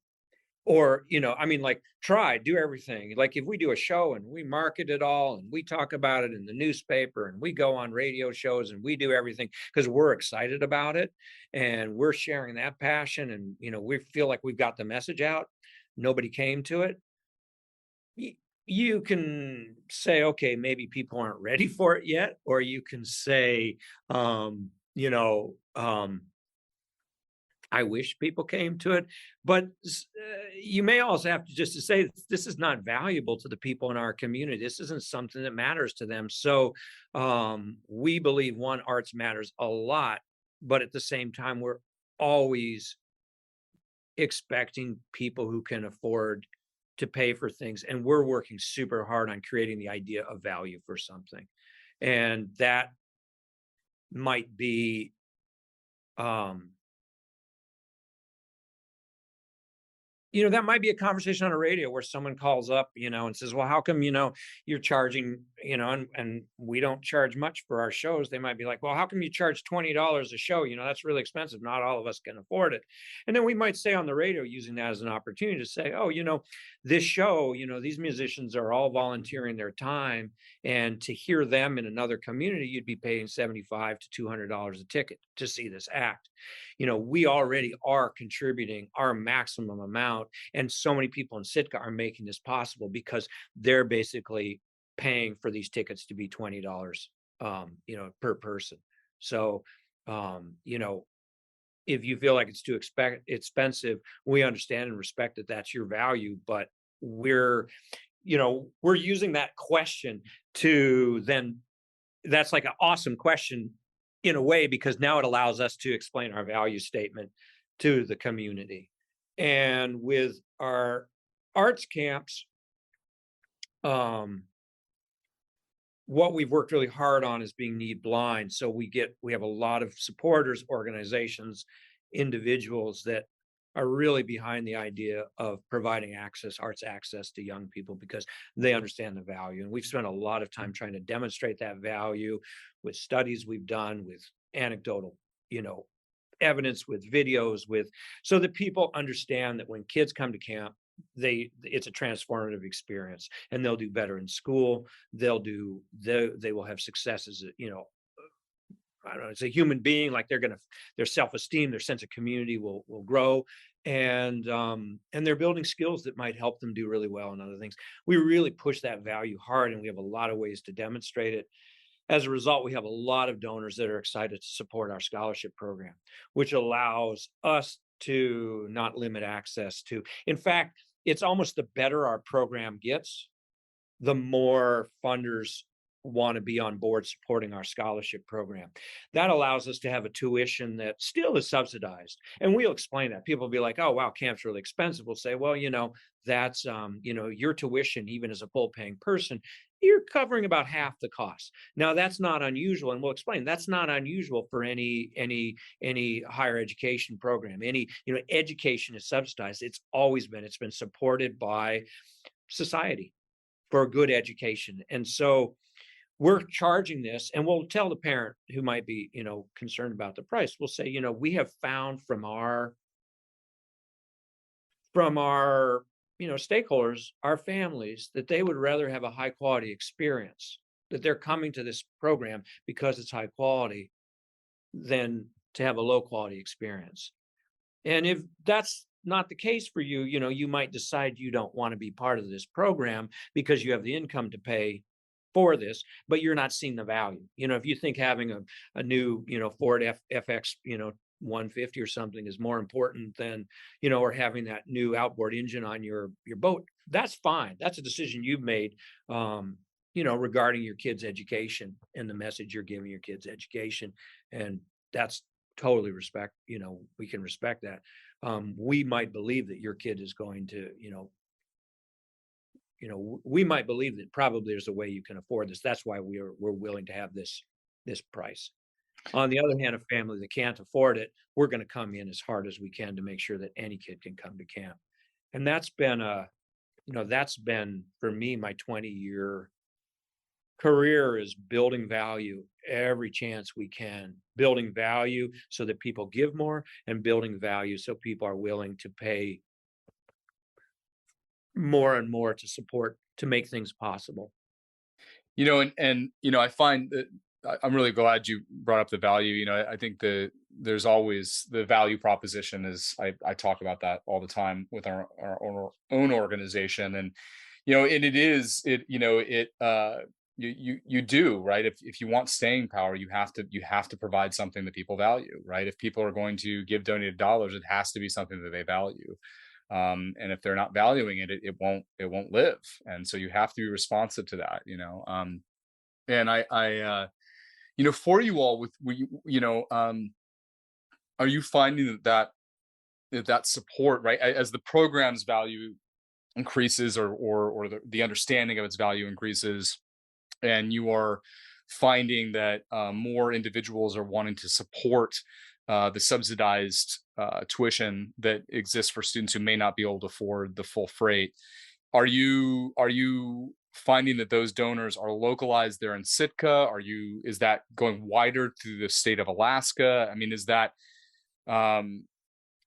or, I mean, like, do everything. Like, if we do a show and we market it all and we talk about it in the newspaper and we go on radio shows and we do everything because we're excited about it and we're sharing that passion and, we feel like we've got the message out, nobody came to it. y- You can say, okay, maybe people aren't ready for it yet, or you can say, um, you know, um, I wish people came to it, but you may also have to just to say this is not valuable to the people in our community. This isn't something that matters to them. So we believe one, arts matters a lot, but at the same time, we're always expecting people who can afford to pay for things, and we're working super hard on creating the idea of value for something, and that might be. Um, that might be a conversation on a radio where someone calls up, and says, well, how come, you're charging, and we don't charge much for our shows. They might be like, well, how come you charge $20 a show? That's really expensive. Not all of us can afford it. And then we might say on the radio, using that as an opportunity to say, oh, this show, these musicians are all volunteering their time. And to hear them in another community, you'd be paying $75 to $200 a ticket to see this act. We already are contributing our maximum amount. And so many people in Sitka are making this possible because they're basically paying for these tickets to be $20, per person. So, if you feel like it's too expensive, we understand and respect that that's your value, but we're using that question to then that's like an awesome question in a way, because now it allows us to explain our value statement to the community. And with our arts camps, um, what we've worked really hard on is being need blind. So we have a lot of supporters, organizations, individuals that are really behind the idea of providing arts access to young people because they understand the value. And we've spent a lot of time trying to demonstrate that value with studies we've done, with anecdotal, evidence, with videos, so that people understand that when kids come to camp, it's a transformative experience and they'll do better in school. They will have success as I don't know, it's a human being. Like their self-esteem, their sense of community will grow, and they're building skills that might help them do really well in other things. We really push that value hard, and we have a lot of ways to demonstrate it. As a result, we have a lot of donors that are excited to support our scholarship program, which allows us to not limit access to. In fact, it's almost the better our program gets, the more funders want to be on board supporting our scholarship program. That allows us to have a tuition that still is subsidized. And we'll explain that. People will be like, oh, wow, camp's really expensive. We'll say, well, that's, your tuition, even as a full paying person, you're covering about half the cost. Now, that's not unusual. And we'll explain that's not unusual for any higher education program. Education is subsidized. It's been supported by society for a good education. And so we're charging this, and we'll tell the parent who might be, concerned about the price. We'll say, we have found from our stakeholders, our families, that they would rather have a high quality experience, that they're coming to this program because it's high quality than to have a low quality experience. And if that's not the case for you, you might decide you don't want to be part of this program because you have the income to pay for this, but you're not seeing the value. If you think having a new, Ford FX, F-150 or something is more important than, or having that new outboard engine on your boat. That's fine. That's a decision you've made, regarding your kids' education and the message you're giving your kids' education. And that's totally we can respect that. We might believe that your kid is going to, we might believe that probably there's a way you can afford this. That's why we're willing to have this price. On the other hand, a family that can't afford it, we're going to come in as hard as we can to make sure that any kid can come to camp. And that's been for me my 20-year career is building value every chance we can, building value so that people give more, and building value so people are willing to pay more and more to support to make things possible. I find that I'm really glad you brought up the value. I think there's always the value proposition is I talk about that all the time with our own organization. And and it is it it you do, right. If you want staying power, you have to provide something that people value, right. If people are going to give donated dollars, it has to be something that they value. And if they're not valuing it, it won't live. And so you have to be responsive to that. And for you all, are you finding that support, right, as the program's value increases, or the understanding of its value increases, and you are finding that more individuals are wanting to support the subsidized tuition that exists for students who may not be able to afford the full freight? Are you finding that those donors are localized there in Sitka? Is that going wider through the state of Alaska? I mean, um,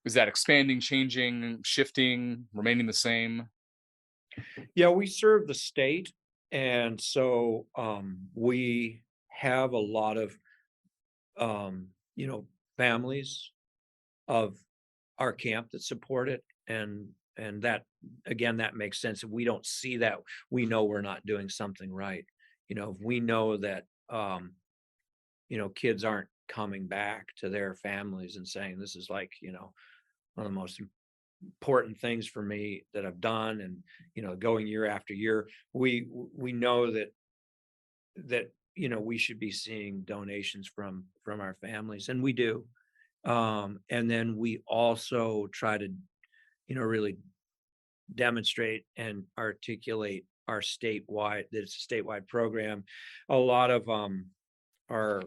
is that expanding, changing, shifting, remaining the same? Yeah, we serve the state, and so we have a lot of um, families of our camp that support it, and that again, that makes sense. If we don't see that, we know we're not doing something right. If we know that kids aren't coming back to their families and saying, this is like, one of the most important things for me that I've done, and going year after year, we know that we should be seeing donations from our families, and we do. And then we also try to really demonstrate and articulate our statewide that it's a statewide program. A lot of our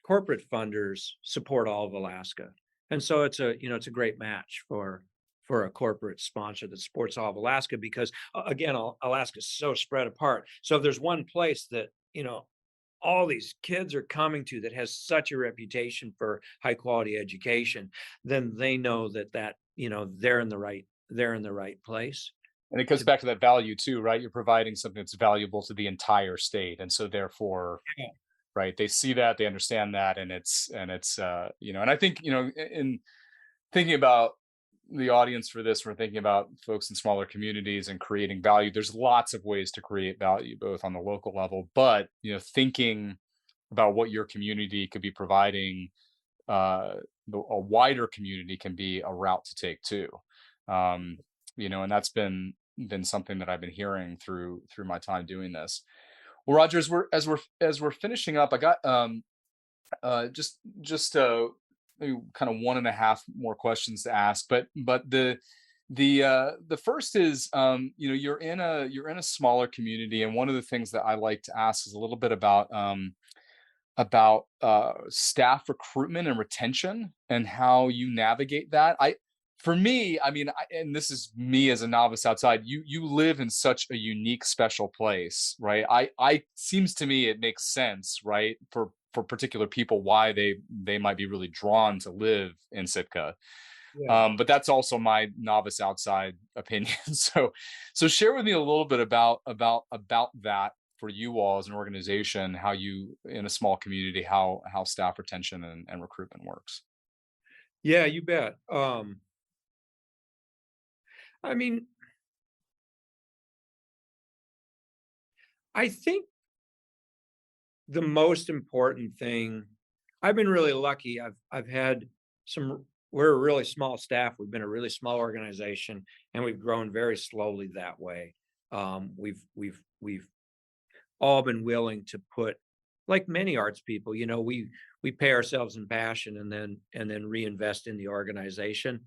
corporate funders support all of Alaska, and so it's a great match for a corporate sponsor that supports all of Alaska, because again, Alaska is so spread apart. So if there's one place that all these kids are coming to that has such a reputation for high quality education, then they know that they're in the right place. And it goes To back to that value too, right? You're providing something that's valuable to the entire state, and so therefore, right, they see that, they understand that, and I think in thinking about the audience for this, we're thinking about folks in smaller communities and creating value. There's lots of ways to create value, both on the local level, but thinking about what your community could be providing, uh, a wider community can be a route to take too. Um, and that's been something that I've been hearing through my time doing this. Well, Roger, as we're finishing up, I got just maybe kind of one and a half more questions to ask, but the first is, you're in a smaller community, and one of the things that I like to ask is a little bit about staff recruitment and retention and how you navigate that. For me, I mean, and this is me as a novice outside. You live in such a unique, special place, right? I seems to me it makes sense, right, for particular people why they might be really drawn to live in Sitka. Yeah. But that's also my novice outside opinion. So share with me a little bit about that for you all as an organization, how you in a small community, how staff retention and recruitment works. Yeah, you bet. I mean, I think the most important thing, I've been really lucky. I've had some we're a really small staff. We've been a really small organization, and we've grown very slowly that way. We've all been willing to put, like many arts people, we pay ourselves in passion and then reinvest in the organization.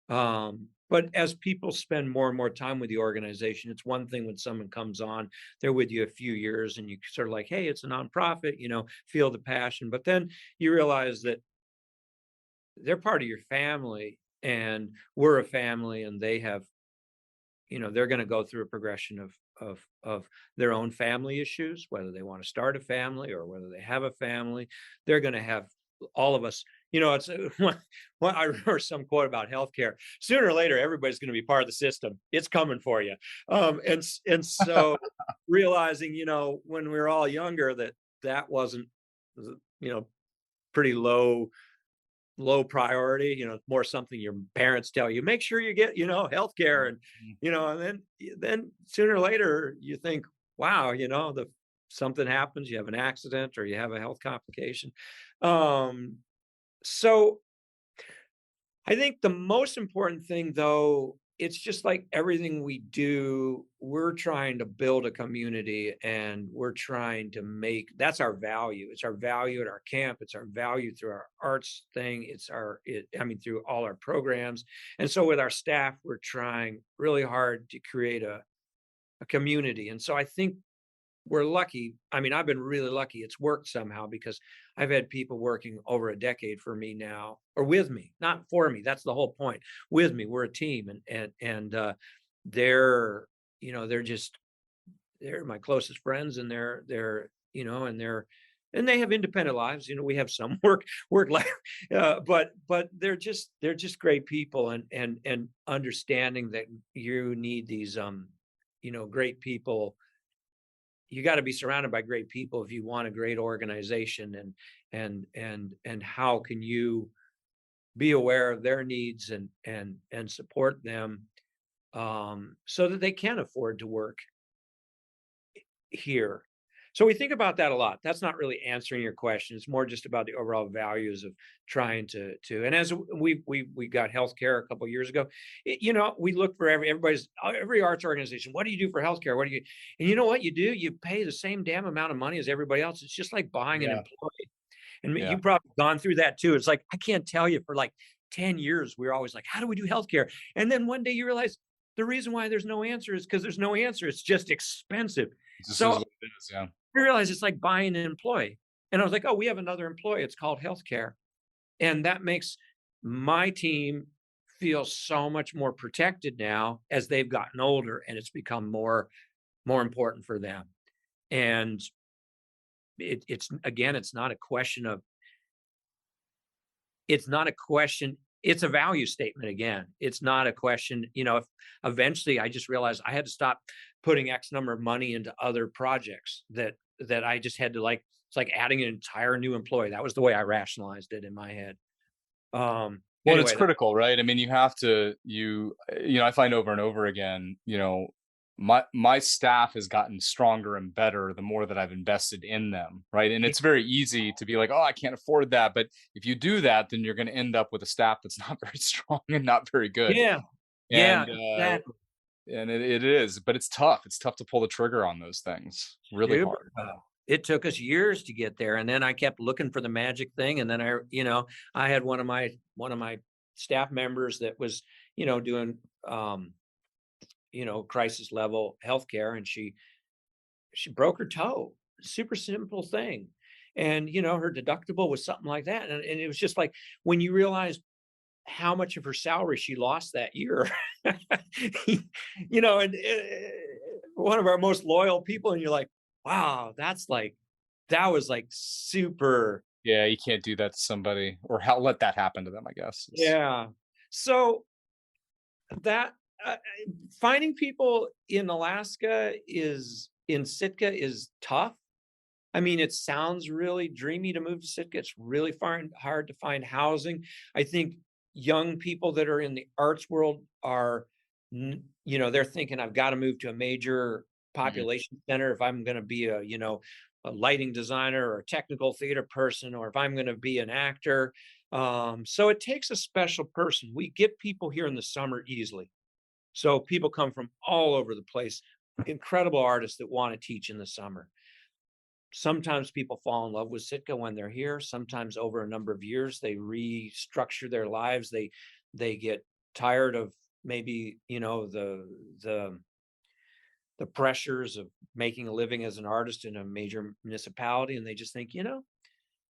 But as people spend more and more time with the organization, it's one thing when someone comes on, they're with you a few years and you sort of like, hey, it's a nonprofit, feel the passion. But then you realize that they're part of your family and we're a family and they have, they're going to go through a progression of their own family issues, whether they want to start a family or whether they have a family. They're going to have all of us. It's I remember some quote about healthcare. Sooner or later, everybody's going to be part of the system. It's coming for you. And so realizing, when we were all younger, that wasn't, you know, pretty low priority, more something your parents tell you, make sure you get, healthcare and, Mhm. and then sooner or later you think, wow, the something happens, you have an accident or you have a health complication. Um, so I think the most important thing, though, it's just like everything we do, we're trying to build a community and we're trying to make that's our value. It's our value at our camp. It's our value through our arts thing. I mean, through all our programs. And so with our staff, we're trying really hard to create a community. And so I think we're lucky. I mean, I've been really lucky. It's worked somehow because I've had people working over a decade for me now, or with me, not for me. That's the whole point. With me, we're a team, and they're they're just they're my closest friends, and and they have independent lives. We have some work life, but they're just great people, and understanding that you need these great people. You got to be surrounded by great people if you want a great organization, and how can you be aware of their needs and support them, so that they can afford to work here. So we think about that a lot. That's not really answering your question. It's more just about the overall values of trying to. And as we got healthcare a couple of years ago, we look for every arts organization. What do you do for healthcare? What do you? And you know what you do? You pay the same damn amount of money as everybody else. It's just like buying an Yeah. employee. And Yeah. you probably gone through that too. It's like I can't tell you for like 10 years we are always like, how do we do healthcare? And then one day you realize the reason why there's no answer is because there's no answer. It's just expensive. This is So what it is. Yeah. I realized it's like buying an employee. And I was like, oh, we have another employee. It's called healthcare. And that makes my team feel so much more protected now as they've gotten older and it's become more important for them. And it's again, it's not a question. It's a value statement again. It's not a question, if eventually I just realized I had to stop putting X number of money into other projects that I just had to it's like adding an entire new employee. That was the way I rationalized it in my head. Well, it's Anyway, critical, right? I mean, you have to I find over and over again, my staff has gotten stronger and better the more that I've invested in them, right? And it's very easy to be like, "Oh, I can't afford that." But if you do that, then you're going to end up with a staff that's not very strong and not very good. yeah, yeah, And exactly. it is, but it's tough. It's tough to pull the trigger on those things. Really Super hard. tough. It took us years to get there, and then I kept looking for the magic thing, and then I had one of my staff members that was, doing crisis level healthcare, and she broke her toe. Super simple thing. And her deductible was something like that. And it was just like when you realize how much of her salary she lost that year. And one of our most loyal people, and you're like, wow, that was like super. Yeah, you can't do that to somebody or how let that happen to them, I guess. Yeah. So that finding people in Alaska is in Sitka is tough. I mean, it sounds really dreamy to move to Sitka. It's really hard to find housing. I think young people that are in the arts world are, they're thinking, I've got to move to a major Mhm. population center if I'm going to be a lighting designer or a technical theater person, or if I'm going to be an actor. So it takes a special person. We get people here in the summer easily. So people come from all over the place, incredible artists that want to teach in the summer. Sometimes people fall in love with Sitka when they're here. Sometimes over a number of years, they restructure their lives. They get tired of maybe, the pressures of making a living as an artist in a major municipality, and they just think,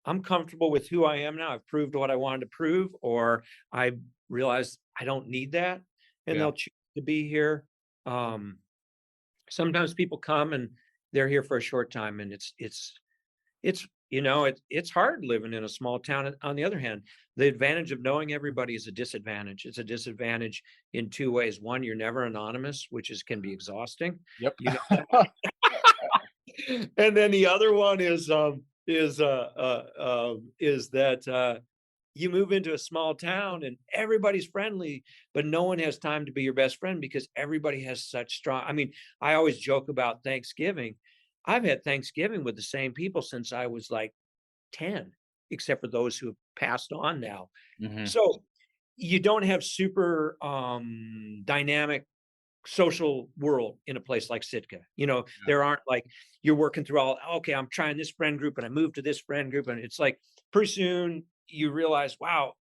I'm comfortable with who I am now. I've proved what I wanted to prove, or I realize I don't need that, and Yeah. they'll choose to be here. Um, Sometimes people come and they're here for a short time, and it's hard living in a small town. On the other hand, the advantage of knowing everybody is a disadvantage. It's a disadvantage in two ways. One, you're never anonymous, which can be exhausting. Yep. You know, and then the other one is that you move into a small town and everybody's friendly, but no one has time to be your best friend because everybody has such strong. I mean, I always joke about Thanksgiving. I've had Thanksgiving with the same people since I was like 10, except for those who have passed on now. Hmm. So you don't have super dynamic social world in a place like Sitka. Yeah. There aren't like you're working through all, okay, I'm trying this friend group and I moved to this friend group. And it's like pretty soon you realize, wow,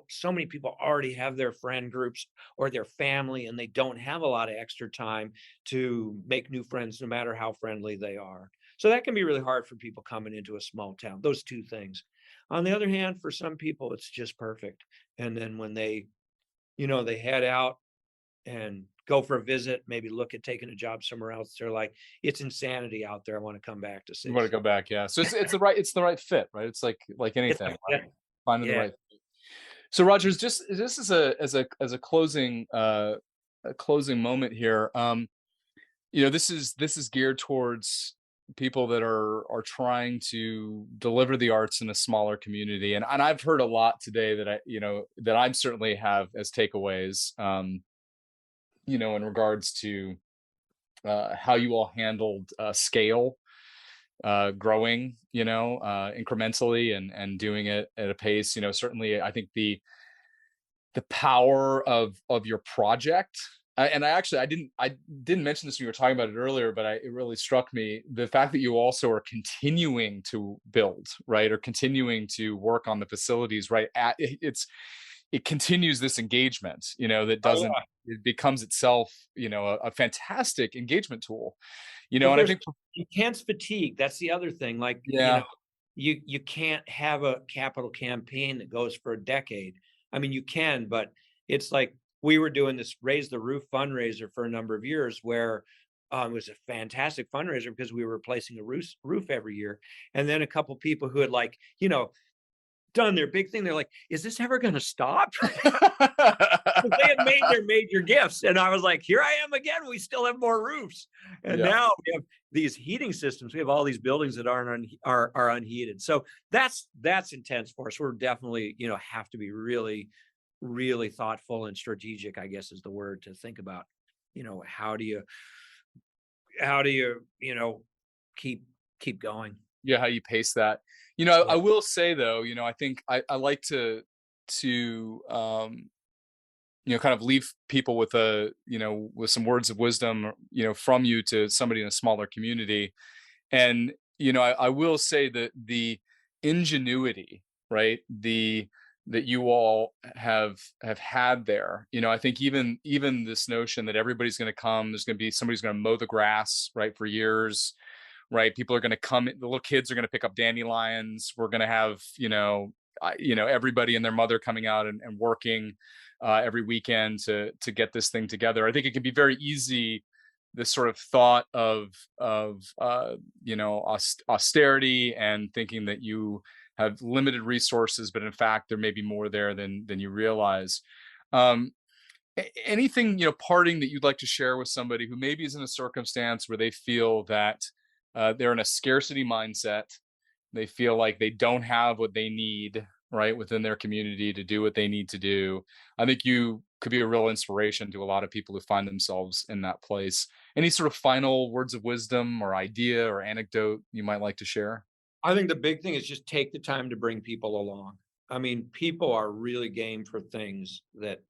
so many people already have their friend groups or their family, and they don't have a lot of extra time to make new friends, no matter how friendly they are. So that can be really hard for people coming into a small town, those two things. On the other hand, for some people, it's just perfect. And then when they head out and go for a visit, maybe look at taking a job somewhere else. They're like, it's insanity out there. I want to come back to You see. want to go back, yeah. So it's the right fit, right? It's like It's anything, like, right? yeah, Finding the yeah. right. So Rogers, just as a closing a closing moment here. This is geared towards people that are trying to deliver the arts in a smaller community, and I've heard a lot today that I certainly have as takeaways. In regards to how you all handled scale, growing, incrementally, and doing it at a pace. Certainly, I think the power of your project. And I didn't mention this when you were talking about it earlier, but it really struck me the fact that you also are continuing to build, right, or continuing to work on the facilities, right. It continues this engagement, that Oh doesn't yeah. it becomes itself, a fantastic engagement tool, But and I there's think intense fatigue. That's the other thing. Like, yeah. you can't have a capital campaign that goes for a decade. I mean, you can, but it's like we were doing this raise the roof fundraiser for a number of years where it was a fantastic fundraiser because we were replacing a roof every year. And then a couple people who had like, done their big thing, they're like, is this ever going to stop? They had made their major gifts, and I was like, "Here I am again. We still have more roofs, and Yeah. now we have these heating systems. We have all these buildings that are unheated. So that's intense for us. We're definitely have to be really, really thoughtful and strategic. I guess is the word to think about. How do you keep keep going? Yeah, how you pace that. Yeah, I will say though, I think I like to kind of leave people with with some words of wisdom, from you to somebody in a smaller community. And I will say that the ingenuity, right, the that you all have had there. I think even this notion that everybody's going to come, there's going to be somebody's going to mow the grass, right, for years, right? People are going to come. The little kids are going to pick up dandelions. We're going to have everybody and their mother coming out and working every weekend to get this thing together. I think it can be very easy, this sort of thought of austerity, and thinking that you have limited resources, but in fact there may be more there than you realize. Um, Anything, parting, that you'd like to share with somebody who maybe is in a circumstance where they feel that they're in a scarcity mindset, they feel like they don't have what they need, right, within their community to do what they need to do. I think you could be a real inspiration to a lot of people who find themselves in that place. Any sort of final words of wisdom or idea or anecdote you might like to share? I think the big thing is just take the time to bring people along. I mean, people are really game for things that,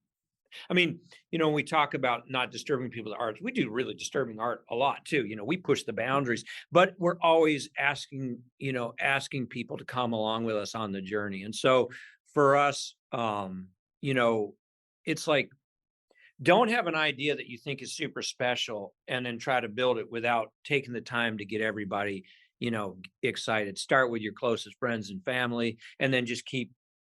I mean, when we talk about not disturbing people's art, we do really disturbing art a lot too. We push the boundaries, but we're always asking people to come along with us on the journey. And so for us, you know, it's like, don't have an idea that you think is super special and then try to build it without taking the time to get everybody, excited. Start with your closest friends and family, and then just keep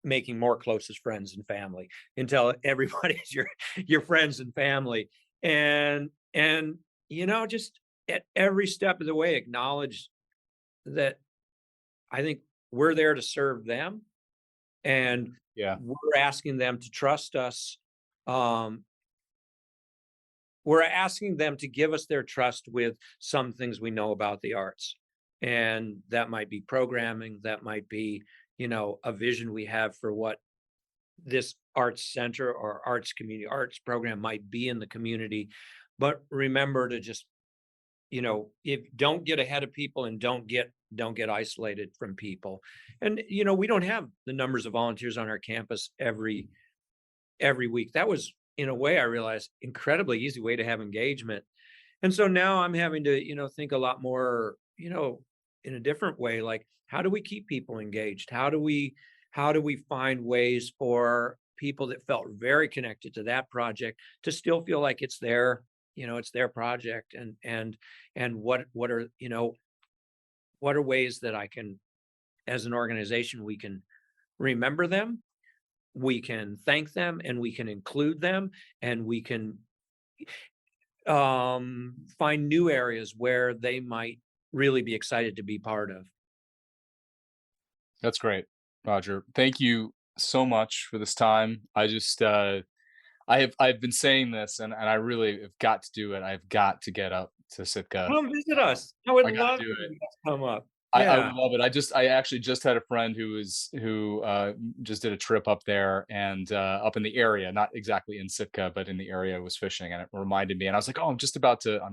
making more closest friends and family until everybody's your friends and family. And just at every step of the way, acknowledge that I think we're there to serve them, and Yeah. we're asking them to trust us. Um, we're asking them to give us their trust with some things we know about the arts. And that might be programming, that might be, a vision we have for what this arts center or arts community arts program might be in the community. But remember to just, if don't get ahead of people, and don't get isolated from people. And we don't have the numbers of volunteers on our campus every week. That was, in a way, I realized, incredibly easy way to have engagement. And so now I'm having to, think a lot more, in a different way, like, how do we keep people engaged? How do we find ways for people that felt very connected to that project to still feel like it's their project? And what are ways that I can, as an organization, we can remember them, we can thank them, and we can include them, and we can find new areas where they might really be excited to be part of. That's great, Roger. Thank you so much for this time. I've been saying this, and I really have got to do it. I've got to get up to Sitka. Come visit us. I would I got love to do for it. you guys to come up. I would Yeah. love it. I actually just had a friend who just did a trip up there, and up in the area, not exactly in Sitka, but in the area, was fishing, and it reminded me. And I was like, oh, I'm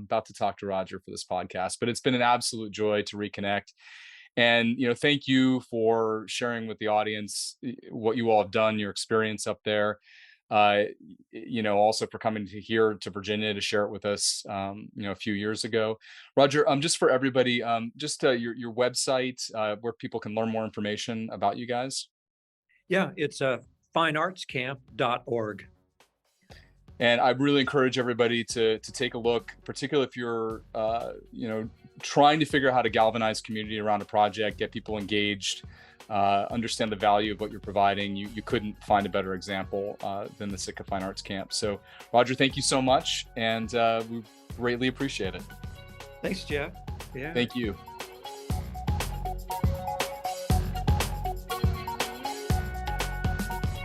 about to talk to Roger for this podcast. But it's been an absolute joy to reconnect. And thank you for sharing with the audience what you all have done, your experience up there. Also for coming to here to Virginia to share it with us, a few years ago. Roger, just for everybody, just your website, where people can learn more information about you guys. Yeah, it's fineartscamp.org. And I really encourage everybody to take a look, particularly if you're trying to figure out how to galvanize community around a project, get people engaged, understand the value of what you're providing. You couldn't find a better example than the Sitka Fine Arts Camp. So, Roger, thank you so much, and we greatly appreciate it. Thanks, Jeff. Yeah. Thank you.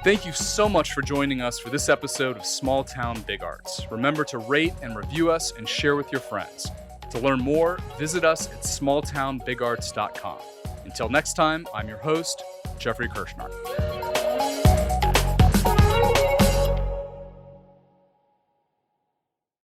Thank you so much for joining us for this episode of Small Town Big Arts. Remember to rate and review us and share with your friends. To learn more, visit us at smalltownbigarts.com. Until next time, I'm your host, Jeffrey Kirschner.